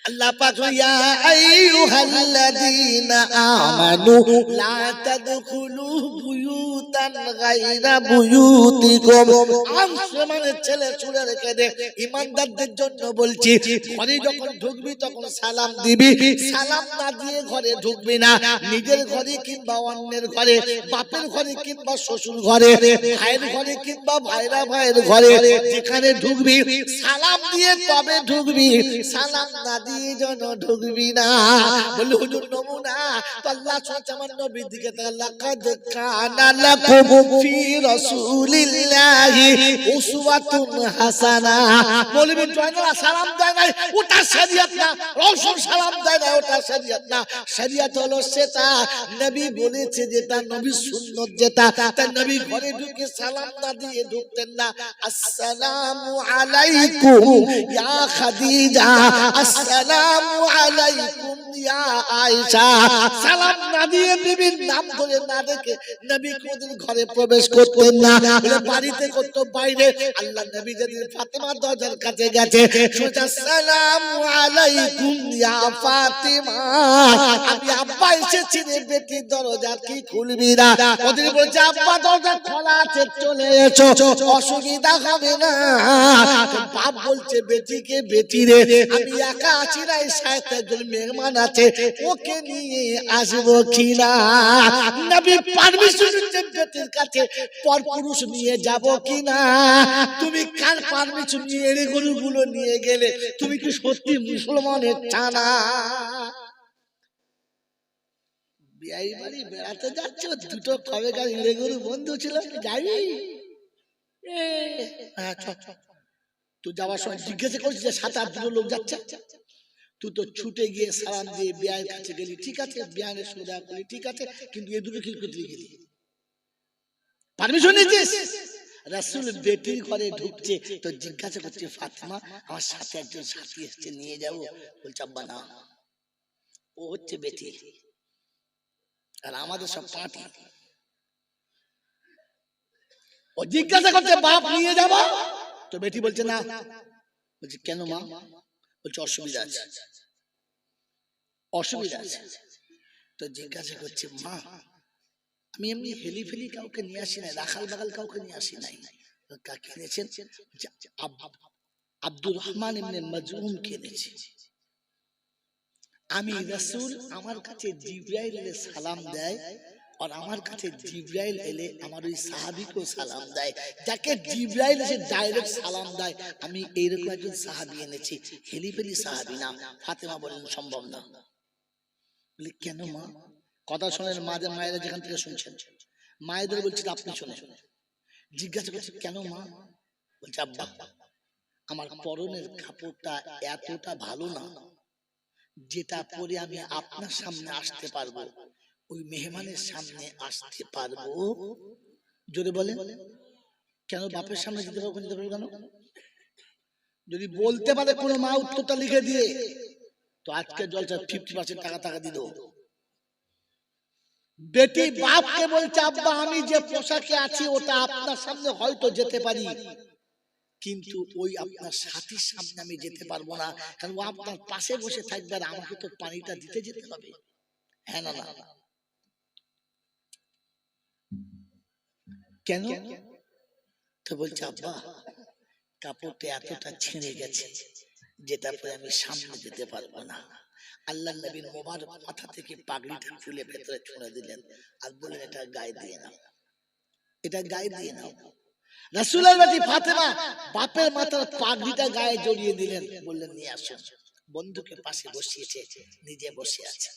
আল্লাহ পাক ইয়া আইয়ুহাল্লাযীনা আমানু লা তাদখুলু বুয়ুতান গায়রা বুয়ুতিকুম। মানে ছেলে ছুড়ে রেখে দে, ঈমানদারদের জন্য বলছি, ঘরে যখন ঢুকবি তখন সালাম দিবি, সালাম না দিয়ে ঘরে ঢুকবি না। নিজের ঘরে কিংবা অন্যের ঘরে, বাপের ঘরে কিংবা শ্বশুর ঘরে, ভাইয়ের ঘরে কিংবা ভাইয়ের ঘরে, যেখানে ঢুকবি সালাম দিয়ে তবে ঢুকবি, সালাম না দিয়ে যেন ঢুকবি না। বলে হুজুর নমুনা তো আল্লাহ সুবহানাহু আমার নবীর দিকে লাকাদ কানা লাকুম ফি রাসূলিল্লাহি উসওয়াতুন হাসানা। বলবি জয়নাল সালাম দেয় না, ওটা শরীয়ত না। রাসূল সালাম দেয় না, ওটা শরীয়ত না। শরীয়ত হলো সেটা নবী বলেছে, যেটা নবী সুন্নাত, যেটা তাই নবী ঘরে ঢুকে সালাম না দিয়ে ঢুকতেন না। আসসালামু আলাইকুম ইয়া খাদিজা, আসসালামু আলাইকুম ইয়া আয়েশা। সালাম না দিয়ে বিবির নাম ধরে না ডেকে নবী কোনদিন ঘরে প্রবেশ করতেন না। বাড়িতে করত বাইরে। আল্লাহ নবী যেদিন ফাতেমার দরজার কাছে গেছে, সোজা আসসালামু আলাইকুম ইয়া ফাতেমা, আমি আব্বা এসেছি রে বেটি, দরজা কি খুলবি না? ওদের বলছে আব্বা দরজা খোলা আছে, চলে এসো, অসুবিধা হবে না। বাপ বলছে বেটিকে, বেটি রে আমি একা আছি না, সাথে একজন মেহমান আছে, ওকে নিয়ে আসবো কিনা? নবী পারমিশন দিচ্ছেন বেটির কাছে, পরপুরুষ নিয়ে যাব কিনা? তুমি কার পারমিশন নিয়ে এড়ে গরুগুলো নিয়ে গেলে? তুমি কি সত্যি মুসলমানের ছানা? বিয়াই বাড়ি বেড়াতে যাচ্ছ, দুটো কবে গাড়ি এড়ে গরু বন্ধু ছিল, যাবি? তুই যাওয়ার সময় জিজ্ঞাসা করছিস যে 7-8 লোক যাচ্ছে, তুই তো ছুটে গিয়ে সালাম দিয়ে বিয়ার কাছে গেলি, ঠিক আছে, বিয়ানের সঙ্গে দেখা করলি, ঠিক আছে, কিন্তু এই দুটো কি করতে গেলি? পারমিশন নিয়েছিস? রাসূল বেটির ঘরে ঢুকছে তো জিজ্ঞাসা করছে, ফাতেমা আমার সাথে একজন সাথী এসেছে, নিয়ে যাবো? বলছে আব্বা না, ও হচ্ছে বেটি আর আমাদের সব পার্টি। ও জিজ্ঞাসা করছে বাপ নিয়ে যাবো? তো বেটি বলছে না। বলছে কেন মা? বলছে অসুবিধা আছে, অসুবিধা আছে। তো জিজ্ঞাসা করছে মা আমি এমনি হেলি ফেলি কাউকে নিয়ে আসি নাই, রাখাল বাগাল কাউকে নিয়ে আসি নাই। কাকে এনেছেন? আব্দুর রহমান ইবনে মাজউম কে এনেছে। আমি রাসূল আমার কাছে জিবরাইল এলে সালাম দেয়, আর আমার কাছে জিবরাইল এলে আমার ওই সাহাবীকেও সালাম দেয়। যাকে জিবরাইল এসে ডাইরেক্ট সালাম দেয়, আমি এইরকম একজন সাহাবী এনেছি, হেলিফেলি সাহাবী না। ফাতেমা বললেন সম্ভব না। বলি কেন মা? কথা শোনেন মায়েরা যেখান থেকে শুনছেন, মায়েদের বলছিল আপনি শোনেন। জিজ্ঞাসা করছে কেন মা? বলছে আব্বা আমার পরনের কাপড়টা এতটা ভালো না যেটা পরে আমি আপনার সামনে আসতে পারবো, ওই মেহমানের সামনে আসতে পারবো। জোরে বলেন কেন? বাপের সামনে যেতে পারবো, যেতে পারবো কেন? যদি বলতে পারে কোনো মা উত্তরটা লিখে দিয়ে, তো আজকে জলসা 50% টাকা দিত। বেটি বাপকে বলছে আব্বা আমি যে পোশাকে আছি ওটা আপনার সামনে হয়তো যেতে পারি, কিন্তু ওই আপনার সাথীর সামনে আমি যেতে পারবো না, কারণ ও আপনার পাশে বসে থাকবে আর আমাকে তো পানিটা দিতে যেতে হবে। হ্যাঁ না না কেন? তো বলছে আব্বা কাপড়টা এতটা ছিঁড়ে গেছে যেটা পরে আমি সামনে যেতে পারবো না। আল্লাহ নবীর মোবারক মাথা থেকে পাগড়িটা খুলে ভেতরে ছুঁড়ে দিলেন আর বললেন এটা গায়ে দিয়ে নাও, এটা গায়ে দিয়ে নাও। রাসূলের বেটি ফাতেমা বাপের মাথার পাগড়িটা গায়ে জড়িয়ে দিলেন, বললেন নিয়ে আসুন। বন্ধুকে পাশে বসিয়েছে, নিজে বসে আছে।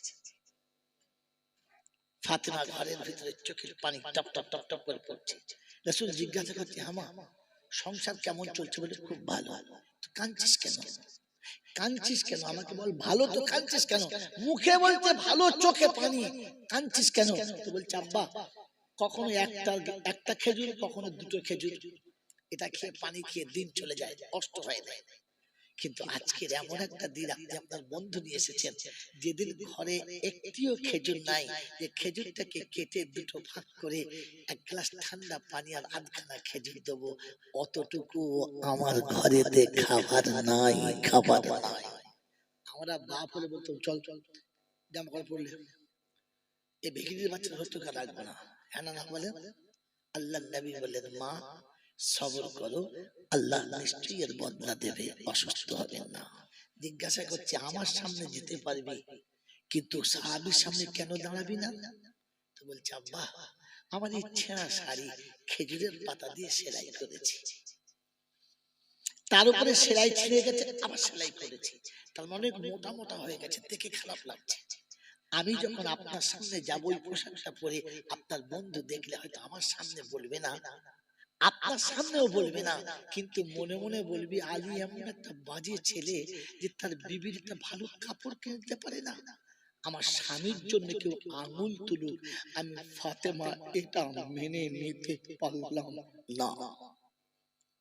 ফাতেমা ঘরের ভিতরে চোখের পানি টপ টপ টপ টপ করে পড়ছে। রাসূল জিজ্ঞাসা করছে হামা সংসার কেমন চলছে? বলে খুব ভালো। তো কাঁদছিস কেন? কাঁদছিস কেন? আমাকে বল ভালো তো কাঁদছিস কেন? মুখে বলতে ভালো, চোখে পানি, কাঁদছিস কেন? তো বলছে আব্বা কখনো একটা খেজুর, কখনো 2টো খেজুর, এটা খেয়ে পানি খেয়ে দিন চলে যায়, কষ্ট হয় না। কিন্তু আজকের এমন একটা দিন আপনি আপনার বন্ধু নিয়ে এসেছেন যেদিন ঘরে একটিও খেজুর নাই, যে খেজুরটাকে কেটে 2টো ভাগ করে 1 গ্লাস ঠান্ডা পানি আর 8খানা খেজুর দেবো, অতটুকু আমার ঘরেতে খাবার নাই, খাবার নাই। আমরা বাপ হলে বলতাম চল চল জামা কাপড় পরলে এই বেকিরির বাচ্চার হত্যা রাখবো না, হ্যাঁ না বলে। আল্লাহ নবী বললেন মা সবর করো, আল্লাহ নিশ্চয়ই এর বদলা দেবে, অসুস্থ হবেন না। জিজ্ঞাসা করছে আমার সামনে যেতে পারবি কিন্তু সাহাবীর সামনে কেন দাঁড়াবি না? তো বলছে আব্বা আমার এই ছেঁড়া শাড়ি খেজুরের পাতা দিয়ে সেলাই করেছি, তার উপরে সেলাই ছিঁড়ে গেছে আবার সেলাই করেছি, তার মানে মোটা মোটা হয়ে গেছে, দেখে খারাপ লাগছে। আমি যখন আপনার সামনে যাবো ওই পোশাকটা পরে আপনার বন্ধু দেখলে হয়তো আমার সামনে বলবে না, আপনার সামনেও বলবে না, কিন্তু মনে মনে বলবি আলী এমন একটা বাজে ছেলে যে তার বিবির একটা ভালো কাপড় কিনতে পারে না। আমার স্বামীর জন্য কেউ আঙুল তুলুক, আমি ফাতেমা এটা মেনে নিতে পারলাম না।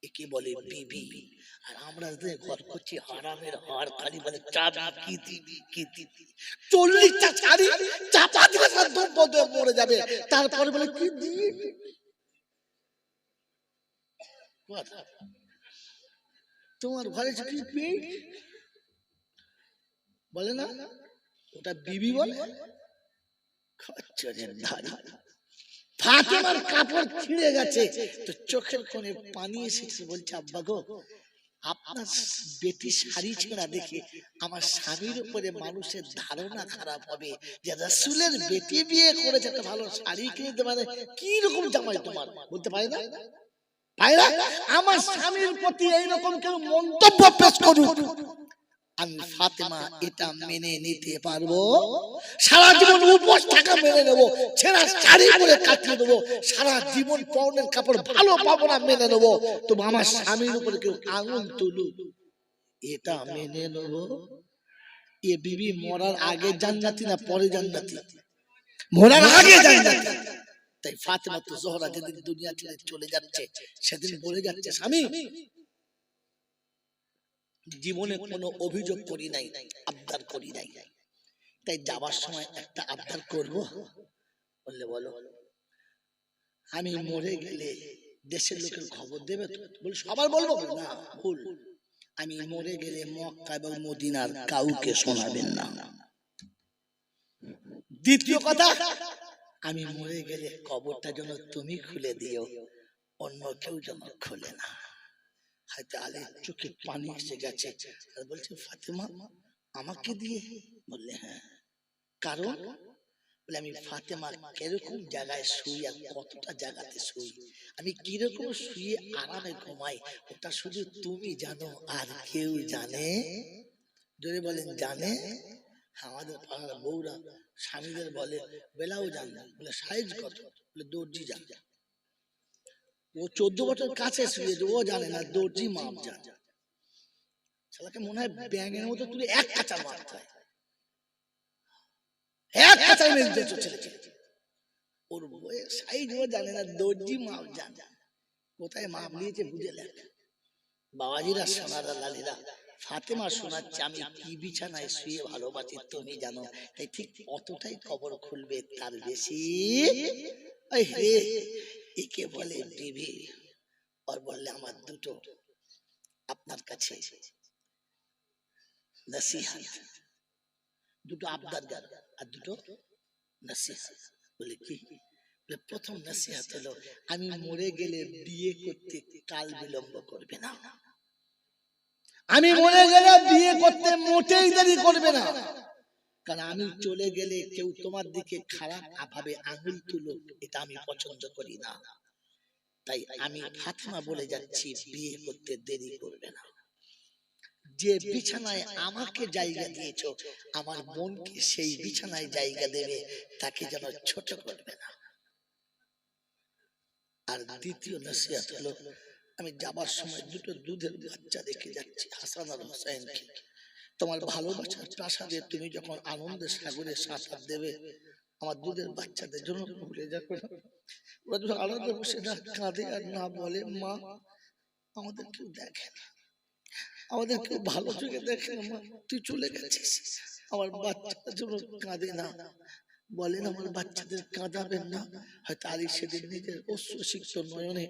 একে বলে বিবি। আর আমরা ঘর করছি হারামের হার, খালি বলে চাবি কি দিবি কি দিবি, 40টা শাড়ি চাপা দিলে মরে যাবে, তারপরে বলে কি দিবি। তোমার ঘরে কি পেট বলে না, ওটা বিবি বলে। খচ্চরের ধারি ফাতেমার কাপড় ছিঁড়ে গেছে তো চোখের কোণে পানি এসেছে, বলছে আব্বা গো আপনার বেটি শাড়ি ছেঁড়া দেখে আমার স্বামীর উপরে মানুষের ধারণা খারাপ হবে যে রাসূলের বেটি বিয়ে করেছে, একটা ভালো শাড়ি কিনতে পারে, কি রকম জামাই তোমার, বলতে পারে না। আমার স্বামীর প্রতি এইরকম কেউ মন্তব্য পেশ করুক, আমি ফাতেমা এটা মেনে নিতে পারবো, সারা জীবন উপোস থাকা মেনে নেবো, ছেঁড়া শাড়ি পরে কাটিয়ে দেবো, সারা জীবন পরনের কাপড় ভালো পাবো না মেনে নেবো, তবু আমার স্বামীর উপরে কেউ আঙুল তুলুক এটা মেনে নেবো। এ বিবি মরার আগে জান্নাতি না পরে জান্নাতি? মরার আগে জান্নাতি। তাই ফাতেমা তো জোহরা যেদিন দুনিয়া ছেড়ে চলে যাচ্ছে সেদিন বলে যাচ্ছে স্বামী জীবনে কোনো অভিযোগ করি নাই, আবদার করি নাই, তাই যাবার সময় একটা আবদার করব। বললে বলো। আমি মরে গেলে দেশের লোকের খবর দেবে তো? বলে সবার বলবো না, ভুল, আমি মরে গেলে মক্কা এবং মদিনার কাউকে শোনাবেন না। দ্বিতীয় কথা, আমি মরে গেলে কবরটা যেন তুমি খুলে দিও, অন্য কেউ যেন খুলে না। হয়তো আলীর চোখে পানি এসে গেছে, বলছে ফাতেমা আমাকে দিয়ে? বললে হ্যাঁ। কারণ বলে আমি ফাতেমা কিরকম জায়গায় শুই আর কতটা জায়গাতে শুই, আমি কিরকম শুয়ে আরামে ঘুমাই ওটা শুধু তুমি জানো, আর কেউ জানে? জোরে বলেন জানে? আমাদের পাড়ার বউরা স্বামীদের বলে বেলাও জানে, বলে সাইজ কত, বলে দর্জি জানে। ও 14 বছর কাছে শুয়েছে, ও জানে না, দর্জি মাপ জানে। শালাকে মনে হয় ব্যাঙের মতো তুলে এক কাঁচা মারতে হয়, এক কাঁচাই মেরে দিতে ছেলে ছেলে। ওর বইয়ের সাইজ ও জানে না, দর্জি মাপ জানে। কোথায় মাপ নিয়েছে বুঝে লেখ। বাবাজিরা সোনারা লালিরা ফাতেমা শোনাচ্ছে আমি কি বিছানায় শুয়ে ভালোবাসি তুমি জানো, তাই ঠিক অতটাই খবর খুলবে, তার বেশি। একে বলে বিবি। আর বললে আমার দুটো আপনার কাছে নসিহত, দুটো আবদার আর দুটো নসিহত। বলে কি? প্রথম নসিহত হলো আমি মরে গেলে বিয়ে করতে কাল বিলম্ব করবে না, আমি মরে গেলে বিয়ে করতে মোটেই দেরি করবে না, কারণ আমি চলে গেলে কেউ তোমার দিকে খারাপ ভাবে আঙুল তুলো, এটা আমি পছন্দ করি না। তাই আমি ফাতেমা বলে যাচ্ছি বিয়ে করতে দেরি করবে না। যে বিছানায় আমাকে জায়গা দিয়েছো আমার বোনকে সেই বিছানায় জায়গা দেবে, তাকে যেন ছোট করবে না। আর দ্বিতীয় নসিহত হলো আমি যাবার সময় দুটো দুধের বাচ্চা রেখে যাচ্ছি, হাসান আর হোসেনকে। তোমার ভালোবাসার প্রাসাদে তুমি যখন আনন্দের সাগরে সাঁতার দেবে আমার দুধের বাচ্চাদের জন্য ভুলে যাবে না। ওরা যখন আনন্দে বসে না কাঁদে আর না বলে মা আমাদের কেউ দেখে না, আমাদের কেউ ভালো চোখে দেখে না, মা তুই চলে গেছিস, আমার বাচ্চাদের জন্য কাঁদে না, বলেন আমার বাচ্চাদের কাঁদাবেন না। হয়তো আলী সেদিন নিজের অশ্রুসিক্ত নয়নে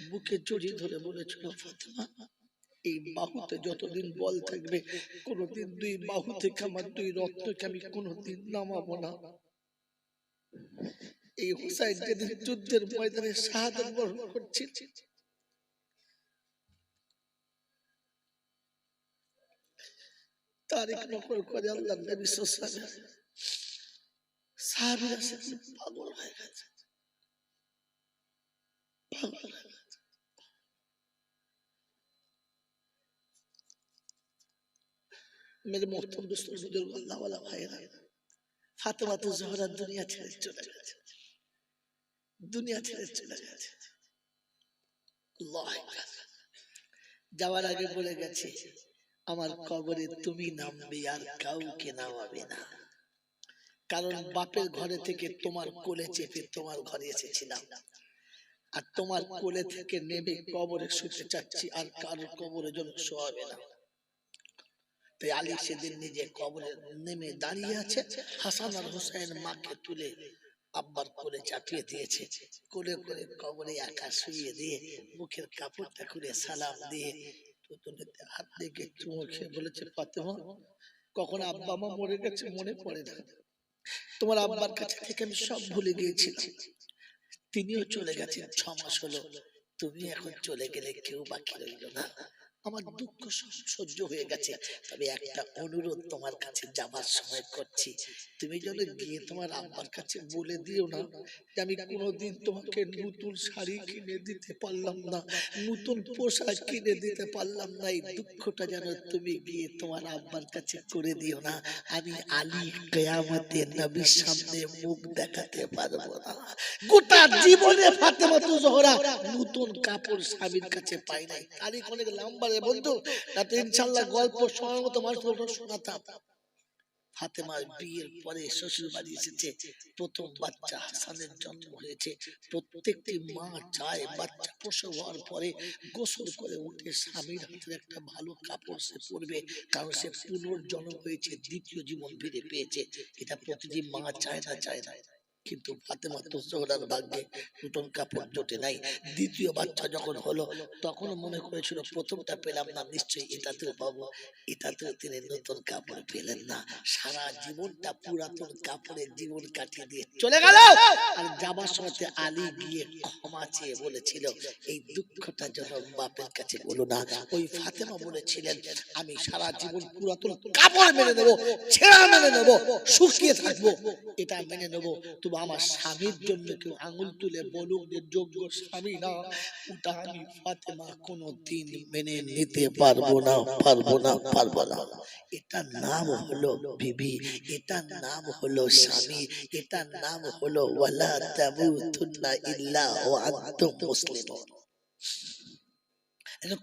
বুকে জড়িয়ে ধরে বলেছিল ফাতেমা এই বাহুতে যতদিন বল থাকবে, কোনদিন দুই বাহু থেকে আমার দুই রত্নকে আমি কোনদিন নামাবো না। এই হুসাইন যেদিন যুদ্ধের ময়দানে শাহাদাত বরণ করছে, তারিখ নকল করে আল্লাহর নবী সাল্লাল্লাহু আলাইহি ওয়াসাল্লাম সাহাবীরা পাগল হয়ে গেছে, পাগল হয়ে গেছে। मेरे मोहतरम दोस्तों, बुजुर्ग, अल्लाह वाला भाईरा, फातिमा तो ज़हरा दुनिया ছেড়ে চলে গেছে, দুনিয়া ছেড়ে চলে গেছে। আল্লাহ আকবার। যাওয়ার আগে বলে গেছে, আমার কবরে তুমি নামবে আর কাউকে নামাবে না, কারণ বাপের ঘরে থেকে তোমার কোলে চেপে তোমার ঘরে এসেছিলাম, আর তোমার কোলে থেকে নেমে কবরে শুতে চাচ্ছি, আর কারোর কবরে যেন শোয়াবে না। তাই আলী সেদিন নিজে কবরে নেমে দাঁড়িয়ে আছে, হাসান আর হুসাইন মাকে তুলে আব্বার কোলে চাপিয়ে দিয়েছে, কোলে করে কবরে একা শুইয়ে দিয়ে মুখের কাপড়টা খুলে সালাম দিয়ে পুতুলেতে হাত দিয়ে চুমু খেয়ে বলেছে, ফাতেমা, কখন আব্বা মা মরে গেছে মনে পড়ে না, তোমার আব্বার কাছে থেকে আমি সব ভুলে গিয়েছিলাম, তিনিও চলে গেছেন 6 মাস হলো, তুমি এখন চলে গেলে কেউ বাকি রইল না, আমার দুঃখ সহ্য হয়ে গেছে, তবে একটা অনুরোধ তোমার কাছে যাবার সময় করছি, তুমি যেন গিয়ে তোমার আব্বার কাছে বলে দিও না যে আমি কোনোদিন তোমাকে নতুন শাড়ি কিনে দিতে পারলাম না, নতুন পোশাক কিনে দিতে পারলাম না, এই দুঃখটা যেন তুমি গিয়ে তোমার আব্বার কাছে করে দিও না, আমি আলী কিয়ামতে নবীর সামনে মুখ দেখাতে পারবো না। গোটা জীবনে ফাতেমা তো জোহরা নতুন কাপড় স্বামীর কাছে পাই নাই। তারিখ অনেক লম্বা রে বন্ধু, তাতে ইনশাআল্লাহ গল্প শোনার মতো মানুষ শোনাতাম। ফাতেমার বিয়ের পরে শ্বশুর বাড়ি এসেছে, প্রথম বাচ্চা হাসানের জন্ম হয়েছে, প্রত্যেকটি মা চায় বাচ্চা প্রসব হওয়ার পরে গোসল করে উঠে স্বামীর হাতের একটা ভালো কাপড় সে পরবে, কারণ সে পুনর্জন্ম হয়েছে, দ্বিতীয় জীবন ফিরে পেয়েছে, এটা প্রতিটি মা চায় না, চায় না। কিন্তু ফাতেমা তো জোহরার ভাগ্যে নতুন কাপড় জোটে নাই, দ্বিতীয় বাচ্চা যখন হলো তখন মনে করেছিল প্রথমটা পেলাম না, নিশ্চয়ই এটাতেও পাবো, এটাতেও তিনি নতুন কাপড় পেলেন না, সারা জীবনটা পুরাতন কাপড়ে জীবন কাটিয়ে দিয়ে চলে গেল। আর যাবার সময় আলী গিয়ে ক্ষমা চেয়ে বলেছিল, এই দুঃখটা যেন বাপের কাছে বলো না। ওই ফাতেমা বলেছিলেন, আমি সারা জীবন পুরাতন কাপড় মেনে নেবো, ছেঁড়া মেনে নেবো, শুকিয়ে থাকবো, এটা মেনে নেবো, আমার স্বামীর জন্য কেউ আঙুল তুলে বলুক যে যোগ্য স্বামী না, ওটা আমি ফাতেমা কোনোদিন মেনে নিতে পারবো না, পারবো না, পারবো না। এটার নাম হলো বিবি, এটার নাম হলো স্বামী, এটার নাম হলো ওয়ালা তামুতুন্না ইল্লা ওয়া আনতুম মুসলিমুন।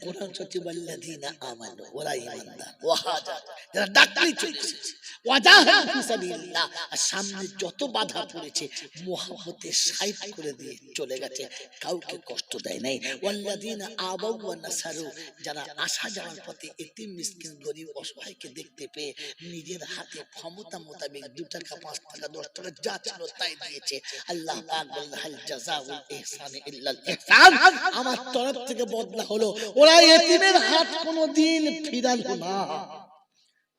কোরআন সত্যি ওয়াল্লাযীনা আমানু, ওরা ঈমানদার, ওয়াহাজার, যারা ডাকলেই চলে এসেছে, ওয়াজাহাদু ফি সাবিলিল্লাহ, আর সামনে যত বাধা পড়েছে মুহাম্মদের সাইড করে দিয়ে চলে গেছে, কাউকে কষ্ট দেয় নাই। ওয়াল্লাযীনা আবাউ ওয়া নাসারু, যারা আসা যাওয়ার পথে এতিম মিসকিন গরীব অসহায়কে দেখতে পেয়ে নিজের হাতে ক্ষমতা মোতাবেক 2 টাকা 5 টাকা 10 টাকা যা ছিল তাই দিয়েছে। আল্লাহ পাক বলেন, হাল জাযাউল ইহসানি ইল্লাল ইহসান, আমার তরফ থেকে বদলা হলো, ওরা এতিমের হাত কোনোদিন ফিরালো না।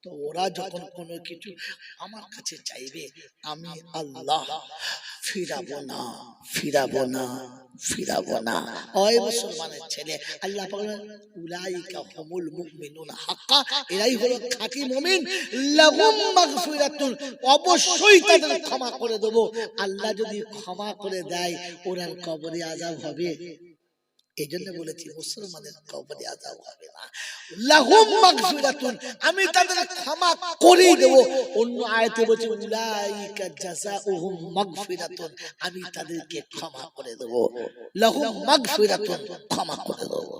তো ওরা যখন কোনো কিছু আমার কাছে চাইবে, আমি আল্লাহ ফিরাবো না, ফিরাবো না, ফিরাবো না। ওই মুসলমানের ছেলে আল্লাহ পাক বলেন, উলাইকা হুমুল মুমিনুনা হাক্কা, এরাই হলো খাঁটি মুমিন, লাহুম মাগফিরাতুন, অবশ্যই তাদের ক্ষমা করে দেব। আল্লাহ যদি ক্ষমা করে দেয়, ওনার কবরে আযাব হবে? এই জন্য বলেছি মুসলমানের কবরে আযাব হবে না, লাহুম মাগফিরাতুন, আমি তাদের ক্ষমা করে দেব। অন্য আয়াতে বলছে উলাইকা জাযাউহুম মাগফিরাতুন, আমি তাদেরকে ক্ষমা করে দেব, লাহুম মাগফিরাতুন, ক্ষমা করে দেব।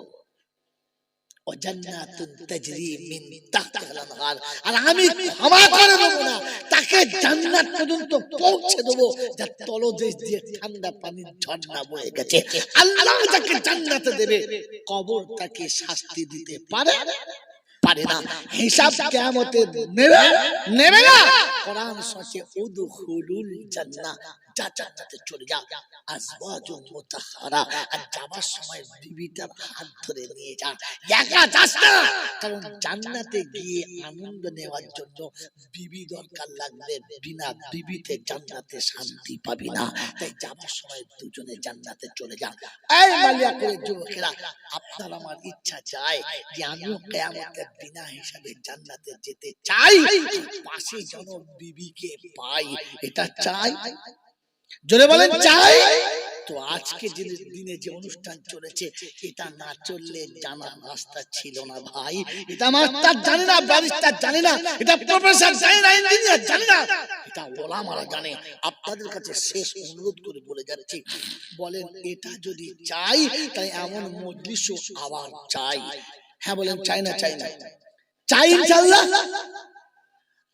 জান্নাতুন তাজরি মিন তাহতিহাল আনহার, আর আমি ক্ষমা করে দেব না, তাকে জান্নাত পর্যন্ত পৌঁছে দেব, যার তলদেশ দিয়ে ঠান্ডা পানির ঝর্ণা বয়ে গেছে। আল্লাহ যাকে জান্নাতে দেবে, কবর তাকে শাস্তি দিতে পারে পারে না, হিসাব কিয়ামতে নেবে নেবে না। কোরআন সূরা উদখুলুল জান্নাহ, যা জান্নাতে চলে যা। আজওয়াজুম মুতাহহারা, আর যাবার সময় বিবিটার হাত ধরে নিয়ে যা, একা যাস না। কারণ জান্নাতে গিয়ে আনন্দ নেওয়ার জন্য বিবি দরকার লাগবে, বিনা বিবিতে জান্নাতে শান্তি পাবি না। তাই যাবার সময় দুজনে জান্নাতে চলে যা। এই মালিয়াপুরের যুবকেরা, আপনার আমার ইচ্ছা চায় যে আমিও কিয়ামতের বিনা হিসাবে জান্নাতে যেতে চাই, পাশে যেন বিবিকে পাই, এটা চাই। জোরে বলেন চাই। তো আজকে যে দিনে যে অনুষ্ঠান চলেছে, এটা না চললে জানার রাস্তা ছিল না ভাই। এটা মাস্টার জানে না, ব্যারিস্টার জানে না, এটা প্রফেসর জানে না, ইঞ্জিনিয়ার জানে না, এটা ওলামারা জানে। আপনাদের কাছে শেষ অনুরোধ করে বলে যাচ্ছি, বলেন এটা যদি চাই, তাই এমন মজলিসও আবার চাই। হ্যাঁ বলেন চাই না? চাই না? চাই ইনশাআল্লাহ।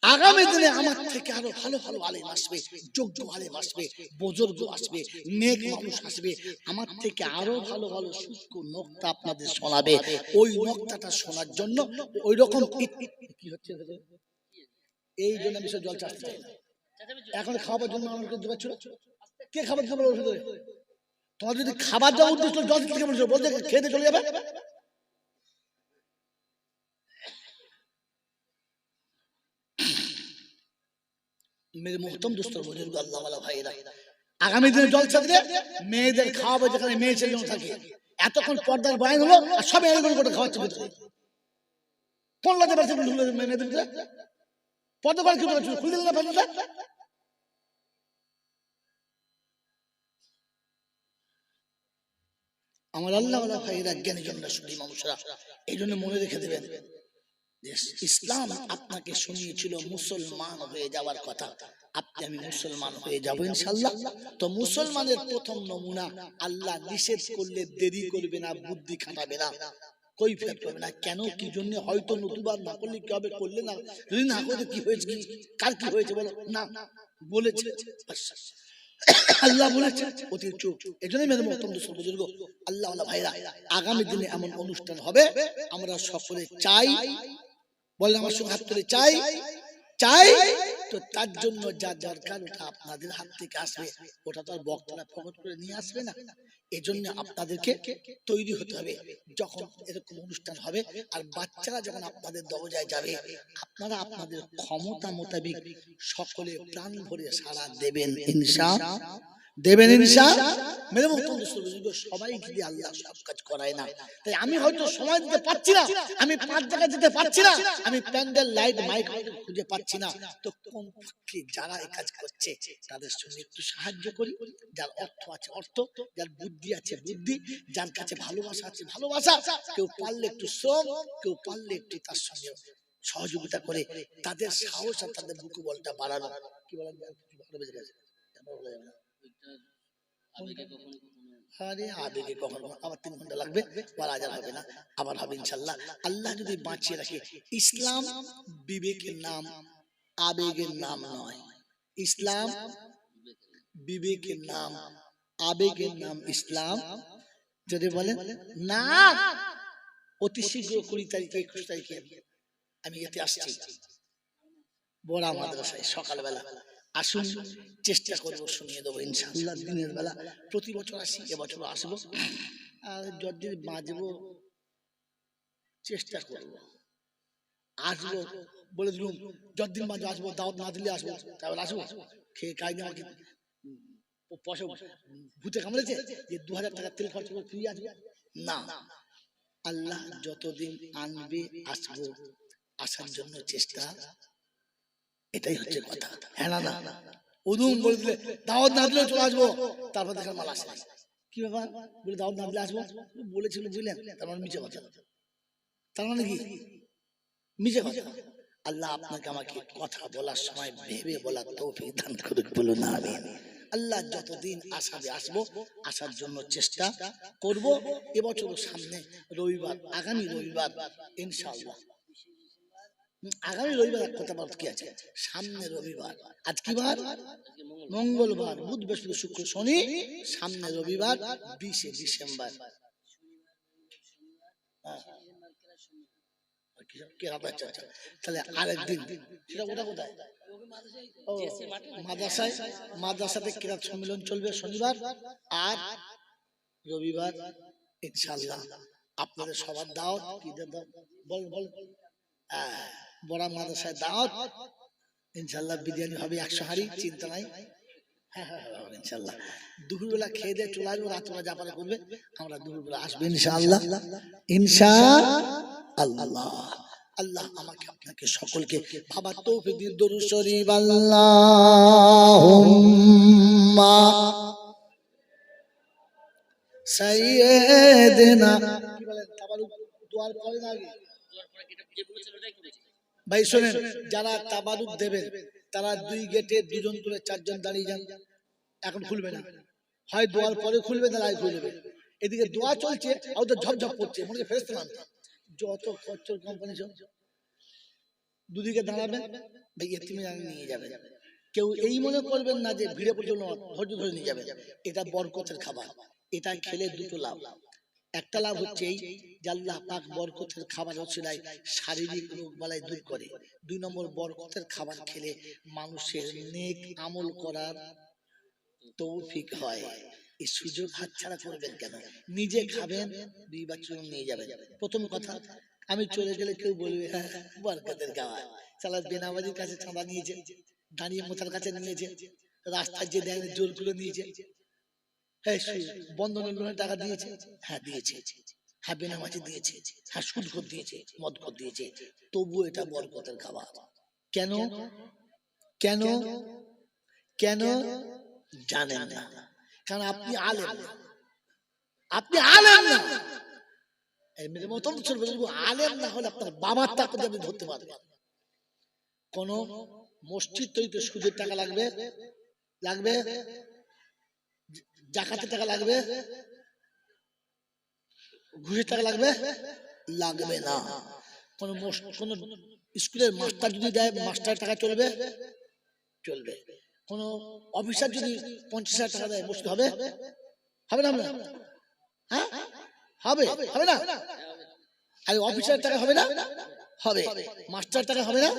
আগামী দিনে আমার থেকে আরো ভালো ভালো আলেম আসবে, যোগ্য আলেম আসবে, বুজুর্গ আসবে, নেক মানুষ আসবে, আমার থেকে আরো ভালো ভালো সূক্ষ্ম নকতা আপনাদের শোনাবে। ওই নকতাটা শোনার জন্য ওই রকম কি হচ্ছে, এই জন্য আমি জল চাচ্ছি চাই না। এখন খাবার জন্য আমাকে জোগাড় ছিল, কে খাবার দিতে পারবে? তোমার যদি খাবার দেওয়া উদ্দেশ্য জল থেকে বলতে খেতে চলে যাবে। মেরে মোহতম দোস্তর বুজুর্গ আল্লাহ ওয়ালা ভাইরা, আগামী দিনে জলসা দিলে মেয়েদের খাওয়াবে, যেখানে মেয়ে ছেলে থাকে। এতক্ষণ পর্দার বাইন হলো আর সব এরকম করে খাওয়াচ্ছে ভিতরে। কোন লাগতে পারছে মেয়েদের ভিতরে পর্দা বাইন কি করে খুলে দিল না পর্দা? আমার আল্লাহ ওয়ালা ভাইরা, জ্ঞানী জনরা, সুধী মানুষরা, এই জন্য মনে রেখে দেবেন, ইসলাম আপনাকে শুনিয়েছিল মুসলমান হয়ে যাওয়ার কথা। আপনি আমি মুসলমান হয়ে যাব ইনশাআল্লাহ। তো মুসলমানের প্রথম নমুনা, আল্লাহ নিষেধ করলে দেরি করবে না, বুদ্ধি খাটাবে না, কৈফিয়ত করবে না। কেন কি জন্য? হয়তো নতুনবার না করলে কি হবে, করলে না, যদি না করলে কি হয়েছে, কি কার কি হয়েছে বলো না, বলেছে আল্লাহ বলেছে, অতি চুপ। এই জন্যই মেরে মোহতরম দোস্ত বুজুর্গ আল্লাহ ওয়ালা ভাইরা, আগামী দিনে এমন অনুষ্ঠান হবে, আমরা সকলে চাই। বলেন আমার সঙ্গে হাত তুলে চাই, চাই। তো তার জন্য যা দরকার ওটা আপনাদের হাত থেকে আসবে, ওটা তো আর বক্তারা প্রকট করে নিয়ে আসবে না। এজন্য আপনাদেরকে তৈরি হতে হবে। যখন এরকম অনুষ্ঠান হবে আর বাচ্চারা যখন আপনাদের দরজায় যাবে, আপনারা আপনাদের ক্ষমতা মোতাবেক সকলে প্রাণ ভরে সাড়া দেবেন ইনশাআল্লাহ, দেবেন ইনশাআল্লাহ। মেরে মোহতরম দোস্ত বুজুর্গ, সবাই যদি আল্লাহ সব কাজ করায় না, তাই আমি হয়তো সময় দিতে পারছি না, আমি 5 জায়গায় যেতে পারছি না, আমি প্যান্ডেল লাইট মাইক খুঁজে পাচ্ছি না, তো কোন পক্ষে যারা এই কাজ করছে তাদের সঙ্গে একটু সাহায্য করি। যার অর্থ আছে অর্থ, যার বুদ্ধি আছে বুদ্ধি, যার কাছে ভালোবাসা আছে ভালোবাসা, কেউ পারলে একটু শ্রম, কেউ পারলে একটু তার সঙ্গে সহযোগিতা করে তাদের সাহস আর তাদের বুকুবলটা বাড়ানো। কি বলেন? ভালো বেজে গেছে, আরে আবেগে কখনো আবার 3 ঘন্টা লাগবে, আবার আজান হবে না, আবার হবে ইনশাআল্লাহ। আল্লাহ যদি বাঁচিয়ে রাখে। ইসলাম বিবেকের নাম, আবেগের নাম নয়। ইসলাম বিবেকের নাম, আবেগের নাম ইসলাম। যদি বলেন না, অতি শীঘ্র 20 তারিখে 21 তারিখে আমি এতে আসছি বড় মাদ্রাসায় সকালবেলা। আসুন, চেষ্টা করবো শুনিয়ে দেবো ইনশাআল্লাহ। দিনের বেলা প্রতি বছর আসি, এবছর আসবো, আর যদি বাঁচবো চেষ্টা করবো, আসবো বলে দিলুম, যতদিন বাঁচবো আসবো, দাওয়াত না দিলে আসবো, তারপর আসবো খেয়ে কাজ আমাকে পয়সা ভূতে কামড়েছে যে 2000 টাকা তেল খরচ করে ফিরে আসবো না। আল্লাহ যতদিন আনবে আসবো, আসার জন্য চেষ্টা, এটাই হচ্ছে কথা। হ্যাঁ না না উদুম বলে দিলে দাওয়াত না দিলে চলে আসবো, তারপর দেখেন মাল আসে। কি ব্যাপার বলে দাওয়াত না দিলে আসবো বলেছিল, বুঝলেন? তার মানে মিছে কথা, তার মানে কি মিছে কথা। আল্লাহ আপনাকে আমাকে কথা বলার সময় ভেবে বলার তৌফিক দান করুক, বলুন আমিন। আল্লাহ যতদিন আসাবে আসবো, আসার জন্য চেষ্টা করব। এবছর সামনে রবিবার, আগামী রবিবার ইনশাআল্লাহ, আগামী রবিবার এক কথা বলতে কি আছে, সামনে রবিবার, আজ কি বার? মঙ্গলবার, বুধ বৃহস্পতি শুক্র শনি, সামনে রবিবার 20 ডিসেম্বর। তাহলে আরেকদিন সেটা ওটা কোথায়? মাদ্রাসায় মাদ্রাসাতে কিরাত সম্মেলন চলবে শনিবার আর রবিবার ইনশাআল্লাহ। আপনাদের সবার দাওয়াত কি দাওয়াত বল বল বড় মাদ্রাসায় দাওয়াত ইনশাআল্লাহ। বিরিয়ানি হবে 100 হাঁড়ি, চিন্তা নাই। হ্যাঁ হ্যাঁ ইনশাআল্লাহ। দুপুরবেলা খেয়ে দিয়ে চলে আসবো, রাতবেলা যা পারে করবে, আমরা দুপুরবেলা আসবো ইনশাআল্লাহ ইনশাআল্লাহ। আল্লাহ আমাকে আপনাকে সকলকে বাবা তৌফিক দিন। দরুদ শরীফ আল্লাহুম্মা সাইয়্যিদিনা। কি বলেন তাবারুক দোয়ার পরে না আগে? ভাই শুনেন, যারা তাবারুক দেবেন তারা দুই গেটে দুজন করে 4 জন দাঁড়িয়ে যান। এখন খুলবে না, হয় দোয়ার পরে খুলবে না লাই খুলবে। এদিকে দোয়া চলছে আর ওদের ঝপঝপ করছে, মনে হয় ফেরেশতা নামছে। যত খচ্চর কোম্পানি সব দুদিকে দাঁড়াবেন, ভাই এতিমখানা নিয়ে যাবেন। কেউ এই মনে করবেন না যে ভিড়ে পড়ে ধৈর্য ধরে নিয়ে যাবেন। এটা বরকতের খাবার, এটা খেলে দুটো লাভ। একটা লাভ হচ্ছে এই যে আল্লাহ পাক বরকতের খাবার ওসিলায় শারীরিক রোগ বালাই দূর করে। 2 নম্বর, বরকতের খাবার খেলে মানুষের নেক আমল করার তৌফিক হয়। এই সুযোগ হাতছাড়া করবেন কেন? নিজে খাবেন, 2 বাচ্চা নিয়ে যাবেন। প্রথম কথা, আমি চলে গেলে কেউ বলবে হ্যাঁ বরকতের খাবার, সালা বেনামাজির কাছে চাঁদা নিয়েছে, দাঁড়িয়ে মোতার কাছে নিয়েছে, রাস্তায় যে দেয় জোর করে নিয়েছে, হ্যাঁ বন্ধনের লোনের টাকা দিয়েছে, হ্যাঁ দিয়েছে, হ্যাঁ বেনামাজি দিয়েছে, হ্যাঁ সুদ খোর দিয়েছে, মদ খোর দিয়েছে, তবু এটা বরকতের খাবার। কেন কেন কেন জানেন না? কারণ আপনি আলেম না, আপনি আলেম না। এর মতন আলেম না হলে আপনার বাবার টাকা আপনি ধরতে পারবেন। কোন মসজিদ তৈরিতে সুদের টাকা লাগবে, লাগবে জাকাতের টাকা লাগবে, ঘুষের টাকা লাগবে, লাগবে না। কোন স্কুলের মাস্টার যদি দেয়, মাস্টারের টাকা চলবে, চলবে। কোন অফিসার যদি 50,000 টাকা দেয়, মসজিদ হবে, হবে না? হ্যাঁ হবে, হবে না? আর অফিসার টাকা হবে না? হবে। মাস্টার টাকা হবে না?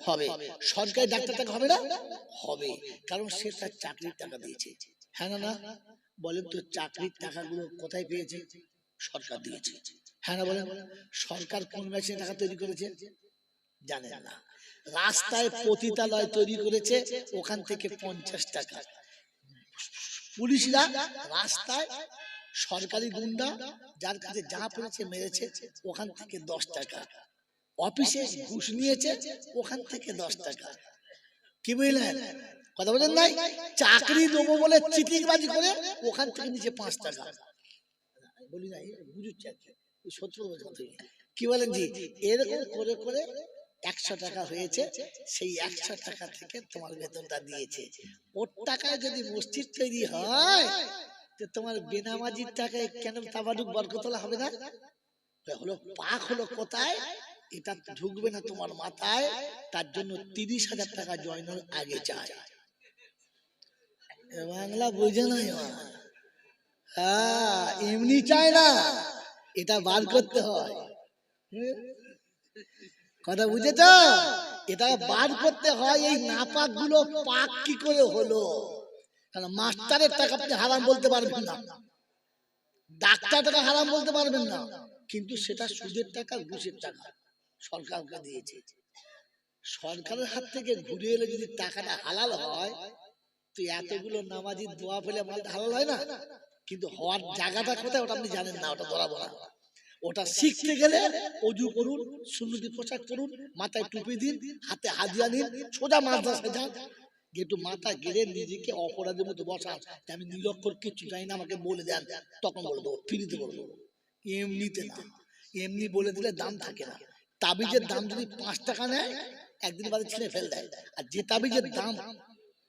হবে। সরকারি ডাক্তার টাকা হবে না? হবে। কারণ সে তার চাকরির টাকা দিয়েছে। হ্যাঁ না না বলেন তো, চাকরির টাকাগুলো কোথায় পেয়েছে? সরকার দিয়েছে। হ্যাঁ না বলেন? সরকার কোন মেশিনে টাকা তৈরি করেছে? জানেন না। রাস্তায় পতিতালয় তৈরি করেছে, ওখান থেকে 50 টাকা। পুলিশরা রাস্তায় সরকারি গুন্ডা যার কাছে যা পড়েছে মেরেছে, ওখান থেকে 10 টাকা। অফিসে ঘুষ নিয়েছে, ওখান থেকে 10 টাকা। কি বুঝলেন? কথা বলেন নাই? চাকরি দেবো বলে চিটিংবাজি করে ওখান থেকে নিচে 5 টাকা। বলি নাই বুঝুচ্ছে সত্য বলতে। কি বলেন জি? এরকম করে করে 100 টাকা হয়েছে, সেই 100 টাকা থেকে তোমার বেতনটা দিয়েছে। ওর টাকায় যদি মসজিদ তৈরি হয়, তো তোমার বেনামাজির টাকায় কেন তাবারুক বরকতলা হবে না? হলো পাক হলো কোথায়, এটা ঢুকবে না তোমার মাথায়। তার জন্য 30,000 টাকা জয়নাল আগে চায়। বাংলা বুঝে নাই? হ্যাঁ, এমনি চায় না, এটা বার করতে হয়। কথা বুঝেছ? এটা বার করতে হয়। এই নাপাক গুলো পাক কি করে হলো? কারণ মাস্টারের টাকা আপনি হারাম বলতে পারবেন না, ডাক্তার টাকা হারাম বলতে পারবেন না, কিন্তু সেটা সুদের টাকা, ঘুষের টাকা সরকারকে দিয়েছে। সরকারের হাত থেকে ঘুরে এলে যদি টাকাটা হালাল হয়, তো এতগুলো নামাজি দোয়া ফেলে মালটা হালাল হয় না? কিন্তু হওয়ার জায়গাটা কোথায় ওটা আপনি জানেন না, ওটা ধরাবো না। ওটা শিখতে গেলে অজু করুন, সুন্নতি পোশাক করুন, মাথায় টুপি দিন, হাতে হাদিয়া নিন, সোজা মাদ্রাসায় যান, একটু মাথা গেড়ে নিজেকে অপরাধের মতো বসান, আমি নিরক্ষর কিচ্ছু জানি না, আমাকে বলে দেন, তখন বলে দেবো, ফ্রিতে বলে দেবো। এমনিতে না, এমনি বলে দিলে দাম থাকে না। তাবিজের দাম যদি 5 টাকা নেয়, একদিন বাদে ছিঁড়ে ফেল দেয়। আর যে তাবিজের দাম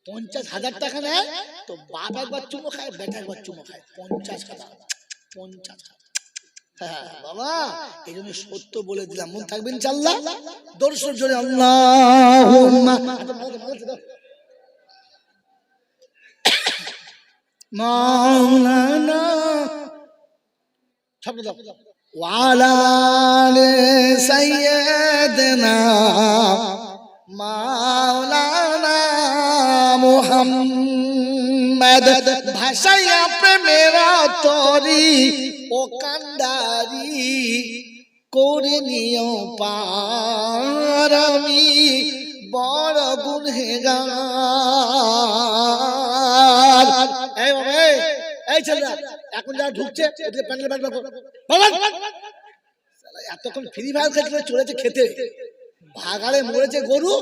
50,000 টাকা নেয়, তো বাপ একবার চুমো খায়, বেটা একবার চুমো খায়। 50,000, 50,000। হ্যাঁ বাবা, এই জন্য সত্য বলে দিলাম, মন থাকবে ইনশাআল্লাহ। দর্শক জোরে আল্লাহুম্মা মাওলানা ওয়ালা আলি সাইয়্যিদিনা মাওলানা মোহাম্মদ ভাষাইয়া প্রেমের তরি ও কান্ডারি করে নিও পার আমি বড় গুনহেগার। এই বাবা এই ছেলেরা এখন যারা ঢুকছে ওদিকে প্যান্ডেল এতক্ষণ ফ্রি ফায়ার খেলতে চলেছে খেতে, ভাগাড়ে মরেছে গরু,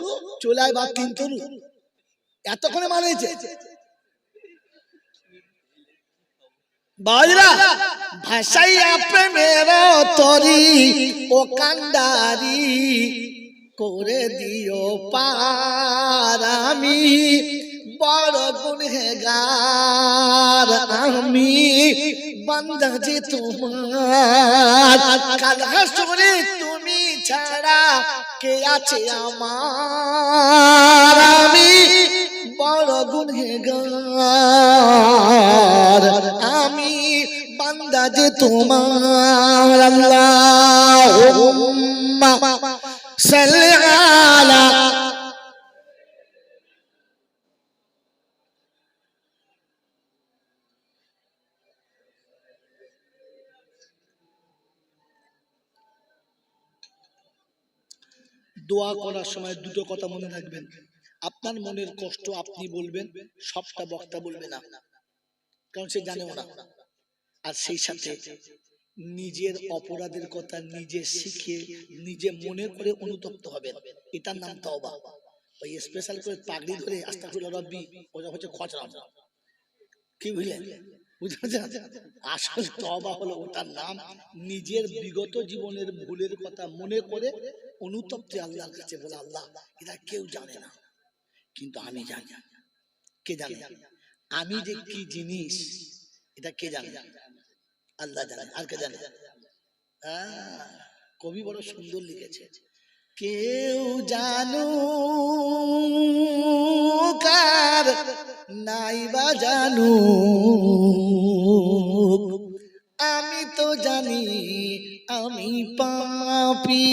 চলে আয় বা তিন তরু, এতক্ষণে মানেছে বাজরা ভাষাইয়া প্রেমের তরি ও কান্ডারি করে দিও পার আমি বড় গুনহেগার আমি বান্দা যে তোমার কাল হাসরে তুমি ছাড়া কে আছে আমার আমি বড় গুনহেগার আমি বান্দা যে তোমার। আল্লাহুম্মা সাল্লি আলা দোয়া করার সময় দুটো কথা মনে রাখবেন, আপনার মনের কষ্ট আপনি বলবেন, সবটা বক্তা বলবে না, কারণ সে জানেও না। আর সেই সাথে নিজের অপরাধের কথা নিজে শিখে নিজে মনে করে অনুতপ্ত হবেন, এটার নাম তওবা। ওই স্পেশাল করে পাগড়ি ধরে আস্তাগফিরুল্লাহ রাব্বি ওটা হচ্ছে খচরা, কি বুঝলেন? আসল তওবা হলো ওটার নাম নিজের বিগত জীবনের ভুলের কথা মনে করে অনুতপ্তি আল্লাহর কাছে বলে, আল্লাহ এটা কেউ জানে না কিন্তু আমি জানি। কে জানে? আমি যে কি জিনিস এটা কে জানে? আল্লাহ জানে। আর কে জানে? কবি বড় সুন্দর লিখেছে, কেউ জানো কার নাই বা জানু আমি তো জানি আমি পাপী।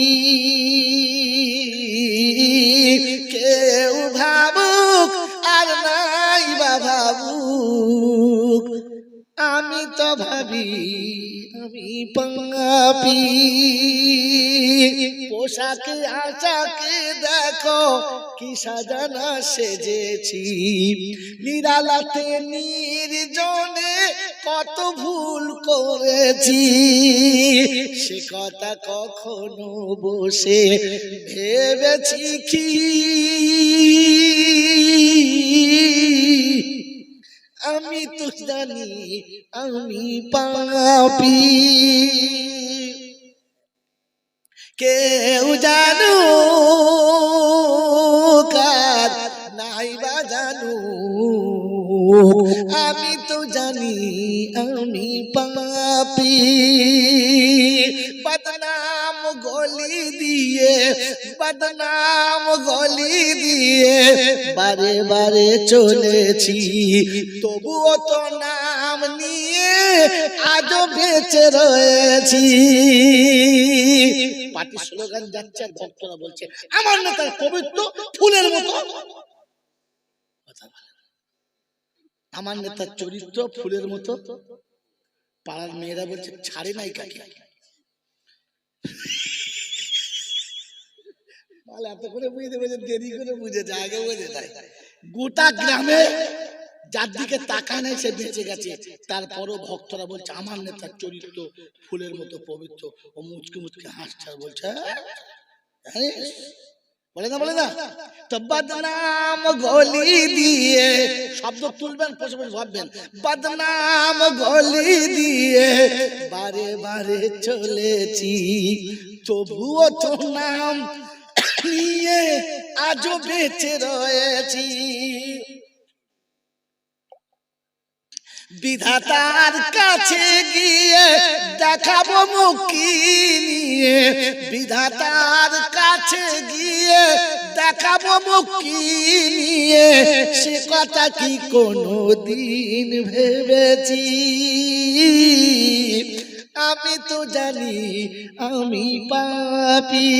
কেউ ভাবুক আর নাই বা ভাবুক আমি তো ভাবি আমি পাপী। পোশাকে আশাকে দেখো কি সাজানা সেজেছি, নিরালাতে নির্জনে কত ভুল করেছি, সে কথা কখনো বসে ভেবেছি কি আমি তো জানি আমি পাপী। কেউ জানো কার নাই বা জানো আমি তো জানি আমি পাপী। বদনাম গলি দিয়ে বদনাম গলি দিয়ে বারে বারে চলেছি, তবুও তো নাম নিয়ে আজও বেঁচে রয়েছি। পার্টি স্লোগান যাচ্ছে আর ভক্তরা বলছে আমার নেতার পবিত্র ফুলের মতো, আমার নেতার চরিত্র ফুলের মতো। পাড়ার মেয়েরা বলছে ছাড়ে নাই কাকে, এত করে বুঝে দেবে, দেরি করে বুঝেছে, আগে বুঝে নাই। গোটা গ্রামে যার দিকে তাকায় নাই সে বেঁচে গেছে, তারপরও ভক্তরা বলছে আমার নেতার চরিত্র ফুলের মতো পবিত্র। ও মুচকে মুচকে হাসছে আর বলছে বলে না বলে না। তো বদনাম গলি দিয়ে, শব্দ তুলবেন বসে বসে ভাববেন, বদনাম গলি দিয়ে বারে বারে চলেছি, তবুও তো নাম নিয়ে আজও বেঁচে রয়েছি। বিধাতার কাছে গিয়ে দেখাবো মুক্তি নিয়ে, বিধাতার কাছে গিয়ে দেখাবো মুক্তি নিয়ে, সে কথা কি কোনদিন ভেবেছি, আমি তো জানি আমি পাপী।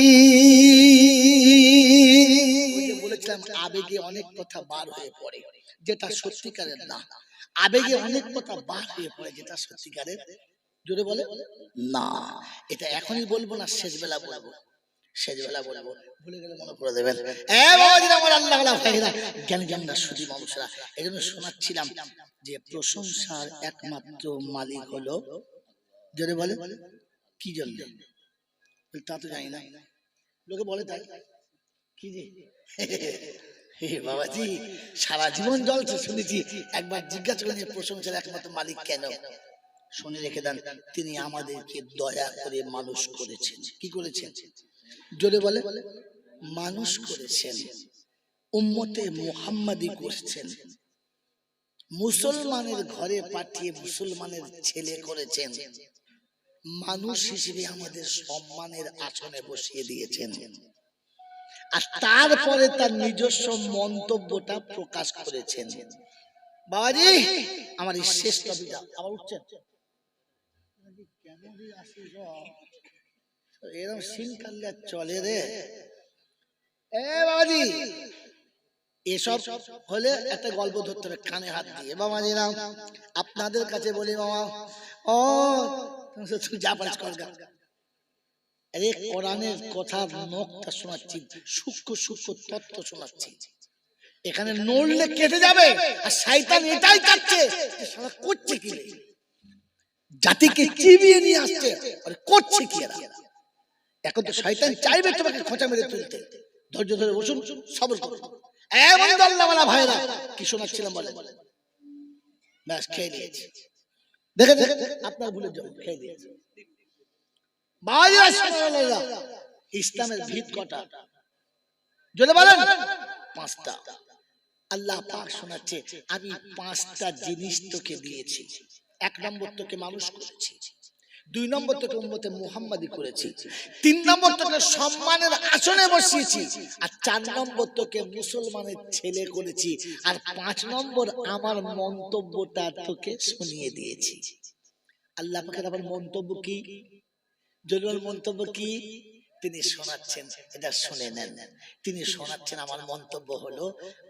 বলেছিলাম আবেগে অনেক কথা বার হয়ে পড়ে যেটা সত্যিকারের না, আবেগে অনেক কথা বার হয়ে পড়ে যেটা সত্যিকারের জোরে বলে না। এটা এখনই বলবো না, শেষ বেলা বলবো, শেষ বেলা বলবো, ভুলে গেলে মনে করে দেবেন। আমার আল্লাহ ভাইরা জ্ঞান জ্ঞানরা শুধু মানুষরা, এই জন্য শোনাচ্ছিলাম যে প্রশংসার একমাত্র মালিক হলো, জোরে বলে কি জন্য তা তো জানি না, লোকে বলে তাই কি যে বাবাজি সারা জীবন জলছে শুনেছি, একবার জিজ্ঞাসা করেন প্রশংসার একমাত্র মালিক কেন, শুনে রেখে দেন, তিনি আমাদেরকে দয়া করে মানুষ করেছেন। কি করেছেন জোরে বলে, মানুষ করেছেন, উম্মতে মুহাম্মাদি করেছেন, মুসলমানের ঘরে পাঠিয়ে মুসলমানের ছেলে করেছেন, মানুষ হিসেবে আমাদের সম্মানের আসনে বসিয়ে দিয়েছেন। আর তারপরে তার নিজস্ব মন্তব্যটা প্রকাশ করেছেন। বাবাজি আমার এই শেষ কবিতা আবার উঠছেন এরকম সিন কাল্লা চলে রে বাবাজি, এসব হলে একটা গল্প ধরতে হবে কানে হাত দিয়ে। বাবাজি না আপনাদের কাছে বলি মামা, ও যা পারিস কর, আরে কোরআনের কথা নকটা শোনাচ্ছি, সূক্ষ্ম সূক্ষ্ম তত্ত্ব শোনাচ্ছি, এখানে নড়লে কেটে যাবে। আর শয়তান এটাই চাচ্ছে, শালা করছে কি, জাতিকে চিবিয়ে নিয়ে আসছে, আরে করছে কি এরা। এখন তো শয়তান চাইবে তোমাকে খোঁচা মেরে তুলতে, ধৈর্য ধরে বসুন, সবর করুন। এমন আল্লাহওয়ালা ভাইরা কি শোনাচ্ছিলাম বলে, ব্যাস খেয়ে দিয়েছি, দেখে দেখে আপনার ভুলে যাবেন, খেয়ে দিয়েছি। ইসলামের ভিত কটা যদি বলেন, পাঁচটা। আল্লাহ পাক শোনাচ্ছে, আমি পাঁচটা জিনিস তোকে দিয়েছি। এক নম্বর তোকে মানুষ করেছি, দুই নম্বর তোকে উম্মতে মুহাম্মাদি করেছি, তিন নম্বর তোকে সম্মানের আসনে বসিয়েছি, আর চার নম্বর তোকে মুসলমানের ছেলে করেছি, আর পাঁচ নম্বর আমার মন্তব্যটা তোকে শুনিয়ে দিয়েছি। আল্লাহ পাকের আবার মন্তব্য কি, জলিল মন্তব্য কি তিনি শোনাচ্ছেন, এটা শুনে নেন। তিনি শোনাচ্ছেন আমার মন্তব্য হলো,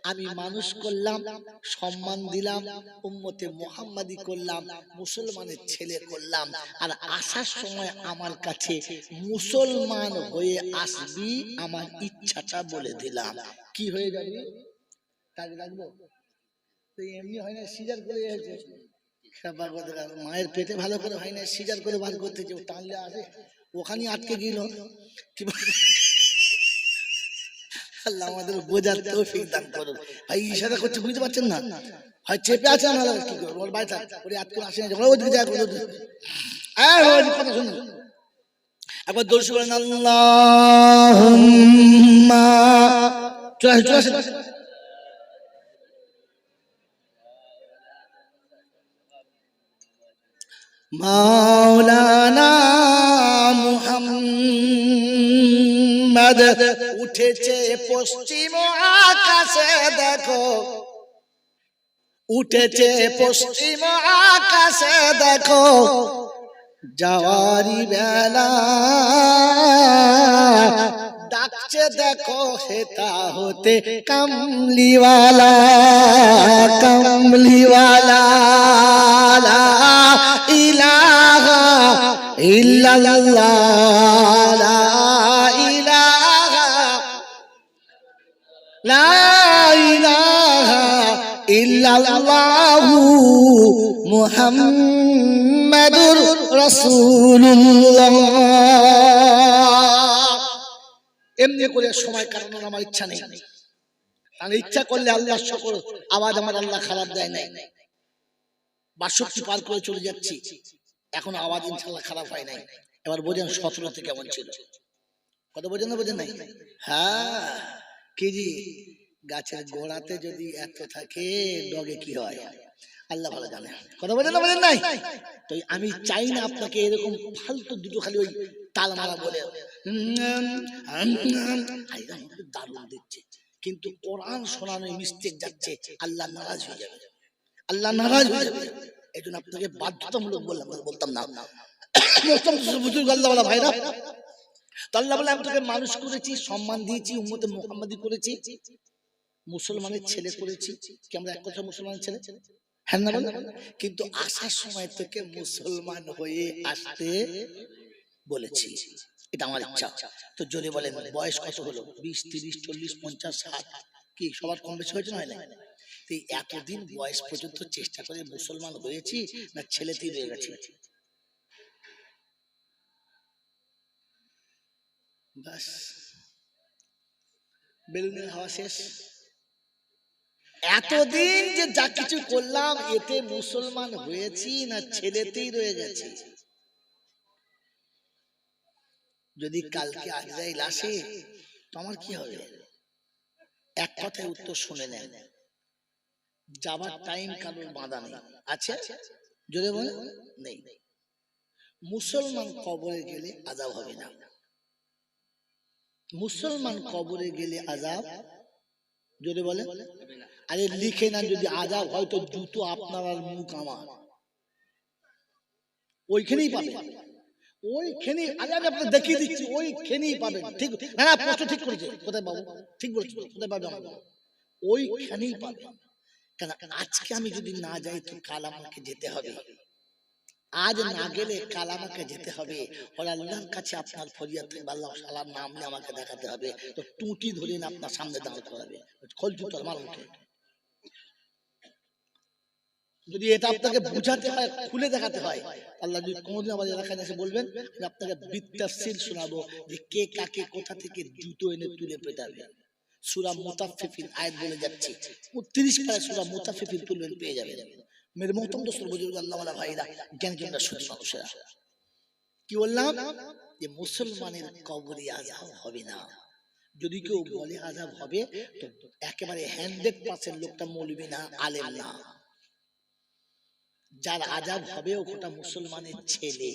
আমি মানুষ করলাম, সম্মান দিলাম, উম্মতে মুহাম্মাদি করলাম, মুসলমানের ছেলে করলাম, আর আসার সময় আমার কাছে মুসলমান হয়ে আসবি, আমার ইচ্ছাটা বলে দিলাম। কি হয়ে যাবে তাকে রাখবো, এমনি হয় না, সিজার করে হয়েছে, মায়ের পেটে ভালো করে হয় না, সিজার করে বার করতে যে টানলে আসে, ওখানে আটকে গেল। আল্লাহ আমাদের বোঝার তৌফিক দান করুন। ভাই ইশারা করছে বুঝতে পারছেন না, হয় চেপে আছে না, কি করবো ওর বাড়িটা ওরে আটকে আসে না, ওদিকে যায় কথা শুনুন একবার দর্শক করেন, আল্লাহুম্মা চলে আসেন মাওলানা মুহাম্মদ উঠেছে পশ্চিম আকাশে, দেখো উঠেছে পশ্চিম আকাশে, দেখো যাওয়ারি বেলা ডাকছে, দেখো হেতা হতে কামলিওয়ালা, কামলিওয়ালা লা ইলাহা ইল্লাল্লাহ, লা ইলাহা, লা ইলাহা ইল্লাল্লাহু মুহাম্মাদুর রাসূলুল্লাহ। এমনি করে সময় কাটানোর আমার ইচ্ছা নেই, আমি ইচ্ছা করলে আল্লাহ সকল আওয়াজ আমার আল্লাহ খারাপ দেয় নাই, ৬২ পার করে চলে যাচ্ছি, এখন আওয়াজ ইনশাআল্লাহ খারাপ হয় নাই। এবার বোঝেন ১৭তে কেমন ছিল, কত বোঝেন না বোঝেন নাই? হ্যাঁ কেজি গাছের গোড়াতে যদি এত থাকে ডগে কি হয় আল্লাহ ভালো জানে, কথা বোঝেন না বোঝেন নাই? তো আমি চাই না আপনাকে এরকম ফালতু দুটো খালি ওই তাল মারা বলে দারুণ দিচ্ছে, কিন্তু কোরআন শোনানো মিস্টেক যাচ্ছে, আল্লাহ নারাজ হয়ে যাবে, আল্লাহ নারাজ হয়ে যাবে। এই জন্য আপনাকে বাধ্যতামূলক বললাম, বলতাম না। আল্লাহ ভাইরা, তো আল্লাহ বলে আমি তোকে মানুষ করেছি, সম্মান দিয়েছি, উম্মতে মুহাম্মাদি করেছি, মুসলমানের ছেলে করেছি কি আমরা এক কথা মুসলমানের ছেলে, হ্যাঁ না বলে? কিন্তু আসার সময় থেকে মুসলমান হয়ে আসতে বলেছি, এটা আমার ইচ্ছা। তো জোরে বলেন বয়স কত হলো? 20, 30, 40, 50, 60 কি সবার কম বেশি হয়েছে? নয় না? তো এতদিন বয়স পর্যন্ত চেষ্টা করে মুসলমান হয়েছি না ছেলেতেই রয়ে গেছে? বাস বেলুনের হাওয়া শেষ। এতদিন যে যা কিছু করলাম এতে মুসলমান হয়েছি না ছেলেতেই রয়ে গেছে? যদি কালকে আজরাইল আসে তো আমার কি হবে? এক কথায় উত্তর শুনে নেন, যাবার টাইম কারোর বাঁধা নেই, আছে? যদি বলে নেই। মুসলমান কবরে গেলে আযাব হবে না। মুসলমান কবরে গেলে আযাব, যদি বলে আরে লিখে না, যদি আযাব হয় তো জুতো আপনার আর মুখ আমার ওইখানেই পাবেন, ওইখানেই। আরে আমি আপনাকে দেখিয়ে দিচ্ছি, ওইখানেই পাবেন। ঠিক না? প্রশ্ন ঠিক করেছে, কোথায় পাবো? ঠিক বলেছি, কোথায় পাবেন? ওইখানেই পাবেন। কেন আজকে আমি যদি না যাই তো কাল আমাকে যেতে হবে, আজ না গেলে কাল আমাকে যেতে হবে। আল্লাহর কাছে আপনার ফরিয়াদ থাকবে, আল্লাহ সালার নাম নিয়ে আমাকে দেখাতে হবে। তো টুটি ধরে না আপনার সামনে দাঁড় করাবে, খোল জুতো আমার মুখে। যদি এটা আপনাকে বুঝাতে হয়, খুলে দেখাতে হয়, আল্লাহ যদি কোনোদিন আমাদের এলাকায় এসে বলবেন আপনাকে বিত্তাসিল শোনাবো যে কে কাকে কোথা থেকে জুতো এনে তুলে পেটাবে। সূরা মুতাফফিফিন আয়াত বলে যাচ্ছে, 30 পারা সূরা মুতাফফিফিন তুলবেন, পেয়ে যাবেন। মেরে মোহতরম দোস্ত বুজুর্গ আল্লাহ ওয়ালা ভাইরা, জ্ঞানীজনরা, সত্যি মানুষেরা, কি বললাম যে মুসলমানের কবরে আযাব হবে না। যদি কেউ বলে আযাব হবে তো একেবারে 100% লোকটা মৌলবি না, আলেম না। যার আযাব হবে ওটা মুসলমানের ছেলে।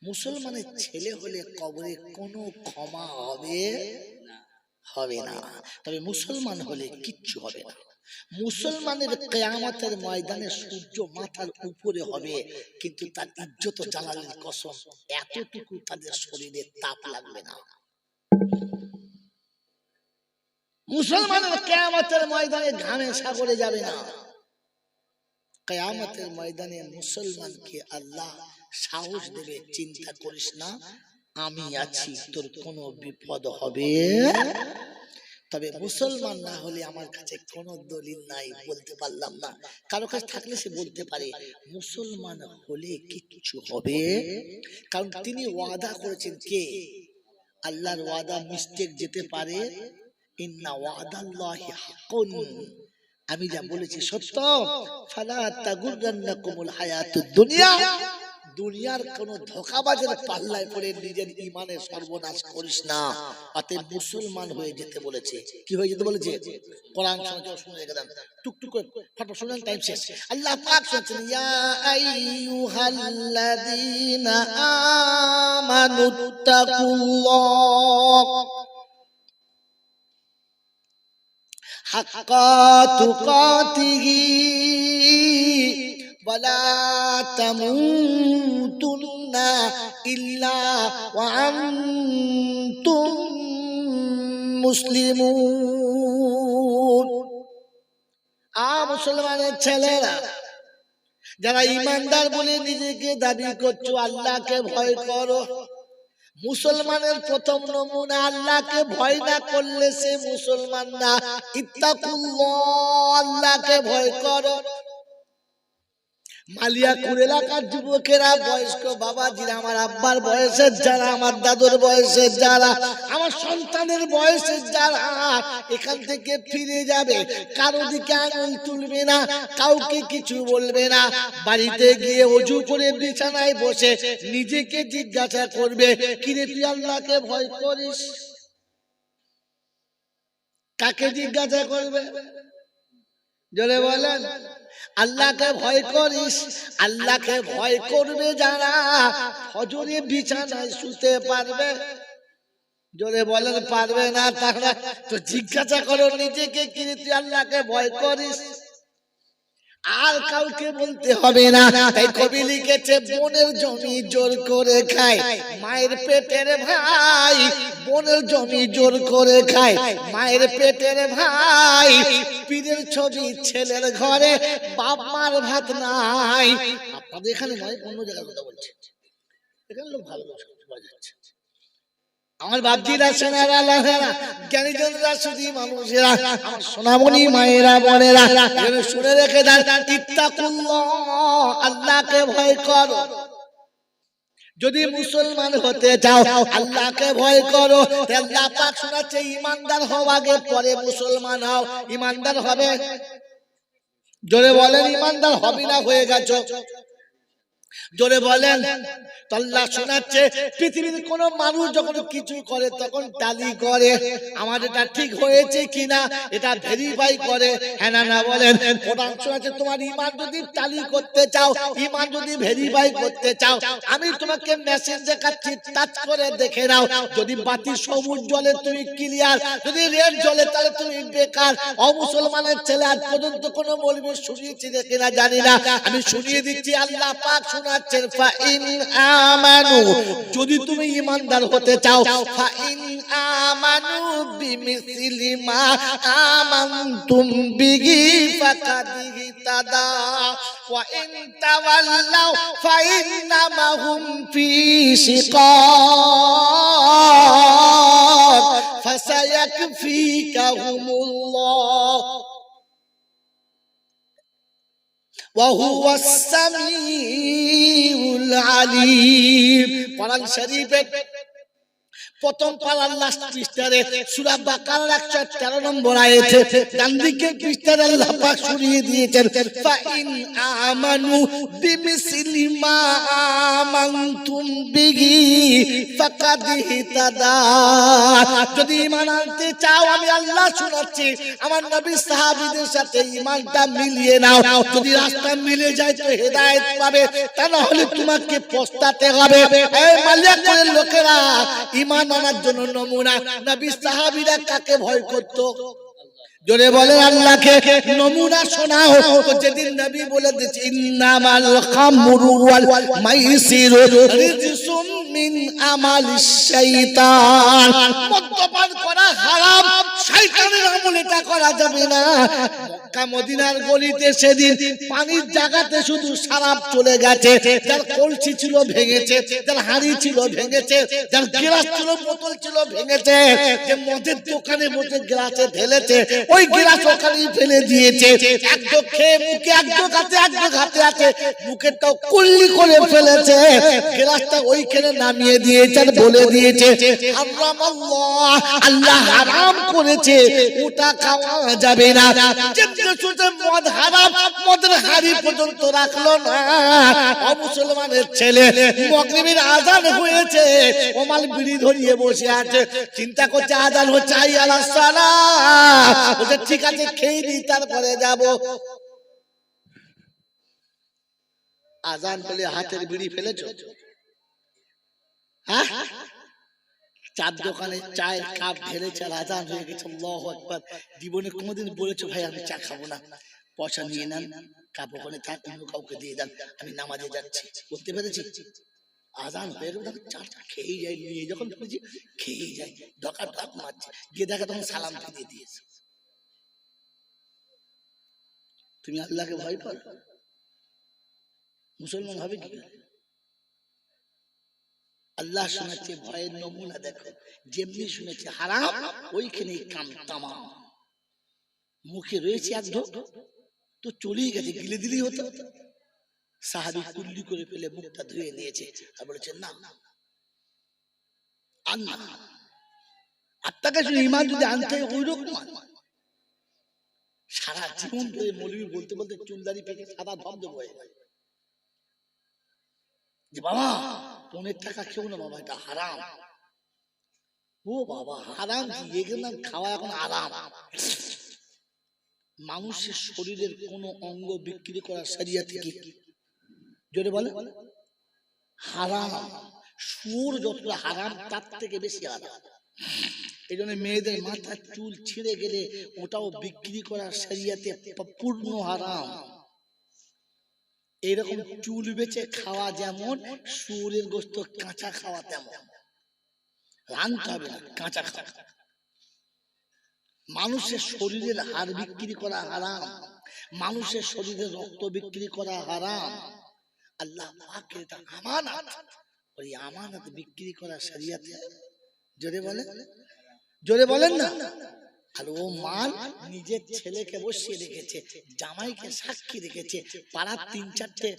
মুসলমানের ছেলে হলে কবরে কোনো ক্ষমা হবে না। তবে মুসলমান হলে কিচ্ছু হবে না। মুসলমানের কিয়ামতের ময়দানে সূর্য মাথার উপরে হবে, কিন্তু তার ইজ্জত জালালের কসম এতটুকু তাদের শরীরে তাপ লাগবে না। মুসলমানের কিয়ামতের ময়দানে ঘামে সাগরে যাবে না। কিয়ামতের ময়দানে মুসলমানকে আল্লাহ সাহস দেবে, চিন্তা করিস না, আমি আছি, তোর কোনো বিপদ হবে। তবে মুসলমান না হলে আমার কাছে কোনো দলিল নাই, বলতে পারলাম না। কারো কাছে থাকলে সে বলতে পারে মুসলমান হলে কিচ্ছু হবে, কারণ তিনি ওয়াদা করেছেন। কে? আল্লাহর ওয়াদা মিস্টেক যেতে পারে, ইন্না ওয়াদাল্লাহি হাক্কুন, আমি যা বলেছি সত্য। ফালা তাগুররান্নাকুমুল হায়াতুদ দুনিয়া, দুনিয়ার কোন ধোঁকাবাজের পাল্লায় পড়ে নিজের ঈমানের সর্বনাশ করিস না। অতএব মুসলমান হয়ে যেতে বলেছে। কি হয়ে যেতে বলেছে? কোরআন শুনে রেখে দেন, টুকটুক করে ফটাফট শুনেন, টাইম শেষ। আল্লাহ পাক শুনছেন, ইয়া আইয়ুহাল্লাযীনা আমানুত্তাকুল্লাহ হাক্কা তুকাতিহি ওয়ালা তামুতুন্না ইল্লা ওয়া আনতুম মুসলিমুন। মুসলমানের ছেলেরা, যারা ঈমানদার বলে নিজেকে দাবি করছো, আল্লাহকে ভয় করো। মুসলমানের প্রথম নমুনা, আল্লাহকে ভয় না করলে সে মুসলমান না। ইত্তাকুল্লাহ, আল্লাহকে ভয় করো। মালিয়াকুর এলাকার যুবকেরা, বয়স্ক বাবাজিরা, আমার আব্বার বয়সের যারা, আমার দাদুর বয়সের যারা, আমার সন্তানের বয়সের যারা এখান থেকে ফিরে যাবে, কারো দিকে আঙুল তুলবে না, কাউকে কিছু বলবে না। বাড়িতে গিয়ে ওযু করে বিছানায় বসে নিজেকে জিজ্ঞাসা করবে, কিরে তুই আল্লাহকে ভয় করিস? কাকে জিজ্ঞাসা করবে? জোরে বলেন। আল্লাহকে ভয় করিস? আল্লাহকে ভয় করবে যারা ফজরে বিছানায় শুতে পারবে। জোরে বলেন পারবে না, তারা তো জিজ্ঞাসা করো নিজেকে, কি তুই আল্লাহকে ভয় করিস? আর কাউকে বলতে হবে না। তাই কবি লিখেছে বোনের জমি জোর করে খায় মায়ের পেটের ভাই, বোনের জমি জোর করে খায় মায়ের পেটের ভাই, পীরের ছবি ছেলের ঘরে বাপ মার ভাত নাই। আপনাদের এখানে নয়, অন্য জায়গার কথা বলছে, এখানে লোক ভালো যাচ্ছে। আমার বাপজিরা সোনারা লাহেরা জ্ঞানীজনরা শুধু মানুষেরা, আমার সোনামণি মায়েরা বোনেরা শুনে রেখে দেন, ইত্তাকুল্লাহ, আল্লাহকে ভয় করো। যদি মুসলমান হতে চাও আল্লাহকে ভয় করো। আল্লাহ পাক শোনাচ্ছে ঈমানদার হও আগে, পরে মুসলমান হও। ঈমানদার হবে, জোরে বলেন ঈমানদার হবে না হয়ে গেছো? জোরে বলেন। আল্লাহ শোনাচ্ছে পৃথিবীর কোন মানুষ যখন কিছু করে তখন টালি করে, আমার এটা ঠিক হয়েছে কিনা এটা ভেরিফাই করে, হ্যাঁ না না বলেন। কোরআন শোনাচ্ছে তোমার ঈমান যদি টালি করতে চাও, ঈমান যদি ভেরিফাই করতে চাও, আমি তোমাকে মেসেজ দেখাচ্ছি, টাচ করে দেখে নাও। যদি বাতি সবুজ জ্বলে তুমি ক্লিয়ার, যদি রেড জ্বলে তাহলে তুমি বেকার। অমুসলমানের ছেলে আজ পর্যন্ত কোন মৌলবি শুনিয়েছি কিনা জানি না, আমি শুনিয়ে দিচ্ছি। আল্লাহ পাক শোনাচ্ছেন ফাইন আমানু, যদি তুমি ঈমানদার হতে চাও, ফাইন আমানু বিমিসলি মা আমানতুম বিহি ফাকাদ ইহতাদা ওয়া ইন তাওয়াল্লাউ ফাইন্নামা হুম ফি শিকাক ফাসায়াকফিকাহুমুল্লাহ وهو السميع العليم। কোরআন শরীফে প্রথম পারার লাস্ট পৃষ্ঠারে সূরা বাকারার 113 নম্বর আয়াতে ডান দিকে পৃষ্ঠারে আল্লাহ পাক শুনিয়ে দিয়েছেন ফাইন আমানু বিমিসলি মা আমানতুম বিহি ফাকাদ ইহতাদা। যদি ঈমান আনতে চাও, আমি আল্লাহ শোনাচ্ছি, আমার নবী সাহাবীদের সাথে ঈমানটা মিলিয়ে নাও। যদি রাস্তা মিলে যায় তো হেদায়েত পাবে, তা না হলে তোমাকে পস্তাতে হবে। এই মালিকের লোকেরা, ঈমান আনার জন্য নমুনা। নবী সাহাবীরা কাকে ভয় করত? জোরে বলে আল্লাহকে। নমুনা শোনাও। তো যেদিন নবী বলে দিয়েছে ইন্নামাল খামরু ওয়াল মাইসিরু রিজসুম মিন আমালিশ শাইতান, মদ্যপান করা হারাম, শয়তানের আমল, এটা করা যাবে না। মক্কা মদিনার গলিতে সেদিন পানির জায়গাতে শুধু শরাব চলে গেছে। যার কলসি ছিল ভেঙেছে, যার হাঁড়ি ছিল ভেঙেছে, যার গ্লাস ছিল বোতল ছিল ভেঙেছে, যে মদের দোকানে বসে গ্লাসে ঢেলেছে ওই গ্লাস ওখানেই ফেলে দিয়েছে। একদম খেয়ে মুখে একদম হাতে আছে, মুখেরটাও কুল্লি করে ফেলেছে, গ্লাসটা ওইখানে নামিয়ে দিয়েছে আর বলে দিয়েছে হারামাল্লাহ, আল্লাহ হারাম করেছে, ওটা খাওয়া যাবে না। মদ হারাম, মদের হাড়ি পর্যন্ত রাখলো না। মুসলমানের ছেলে মাগরিবের আযান হয়েছে, ওমাল বিড়ি ধরিয়ে বসে আছে, চিন্তা করছে আযান হচ্ছে আইয়ালাস সালাহ, বলছে ঠিক আছে খেয়ে নি তারপরে যাব। আযান বলে হাতের বিড়ি ফেলেছো? হ্যাঁ, চার দোকানে চায়ের কাপ ঢেলেছে আর আযান হয়ে গেছে। আল্লাহু আকবার। জীবনে কোনোদিন বলেছো ভাই আমি চা খাবো না, পয়সা নিয়ে নেন, কাপ ওখানে থাক, অন্য কাউকে দিয়ে দেন, আমি নামাজে যাচ্ছি, বলতে পেরেছি? আযান হয়ে গেল, চাটা খেয়েই যায়, নিয়ে যখন ফেলেছি খেয়েই যায়, ঢকা ঢক মারছে, গিয়ে দেখা তখন সালাম ফিরিয়ে দিয়েছে। তুমি আল্লাহকে ভয় পাও? মুসলমান হবে কি? আল্লাহ শোনাচ্ছে ভয়ের নমুনা দেখো, যেমনি শুনেছে হারাম ওইখানে কাম তামাম। মুখে রয়েছে এক ঢোক তো চলেই গেছে, গিলে দিলেই হতো। সাহাবী কুল্লি করে ফেলে মুখটা ধুয়ে নিয়েছে আর বলেছে না আল্লাহ আপনাকে শুনে ঈমান যদি আনতে হয় ওই রকম সারা জীবন ধরে মৌলবি বলতে বলতে চুলদারি পেকে সাদা ধবধব হয়ে যায় যে বাবা 15 টাকা খেও না বাবা, এটা হারাম। ও বাবা হারাম কি? এগুলো খাওয়া এখন আরাম। মানুষের শরীরের কোন অঙ্গ বিক্রি করা শরিয়তে কি? জোরে বলে হারাম। সুর যতটা হারাম তার থেকে বেশি হারাম। এই জন্য মেয়েদের মাথার চুল ছিঁড়ে গেলে ওটাও বিক্রি করা শরিয়তে পূর্ণ হারাম। এইরকম চুল বেচে খাওয়া যেমন, শুয়োরের গোশত কাঁচা খাওয়া তেমন। রানতে হবে না, কাঁচা খাওয়া। মানুষের শরীরের হাড় বিক্রি করা হারাম, মানুষের শরীরে রক্ত বিক্রি করা হারাম। আল্লাহ পাকের এটা আমানত, ওই আমানত বিক্রি করা শরীয়তে। জোরে বলেন, জোরে বলেন না। আর ও মাল নিজের ছেলেকে বসিয়ে রেখেছে, জামাইকে সাক্ষী রেখেছে, পাড়ার 3-4টে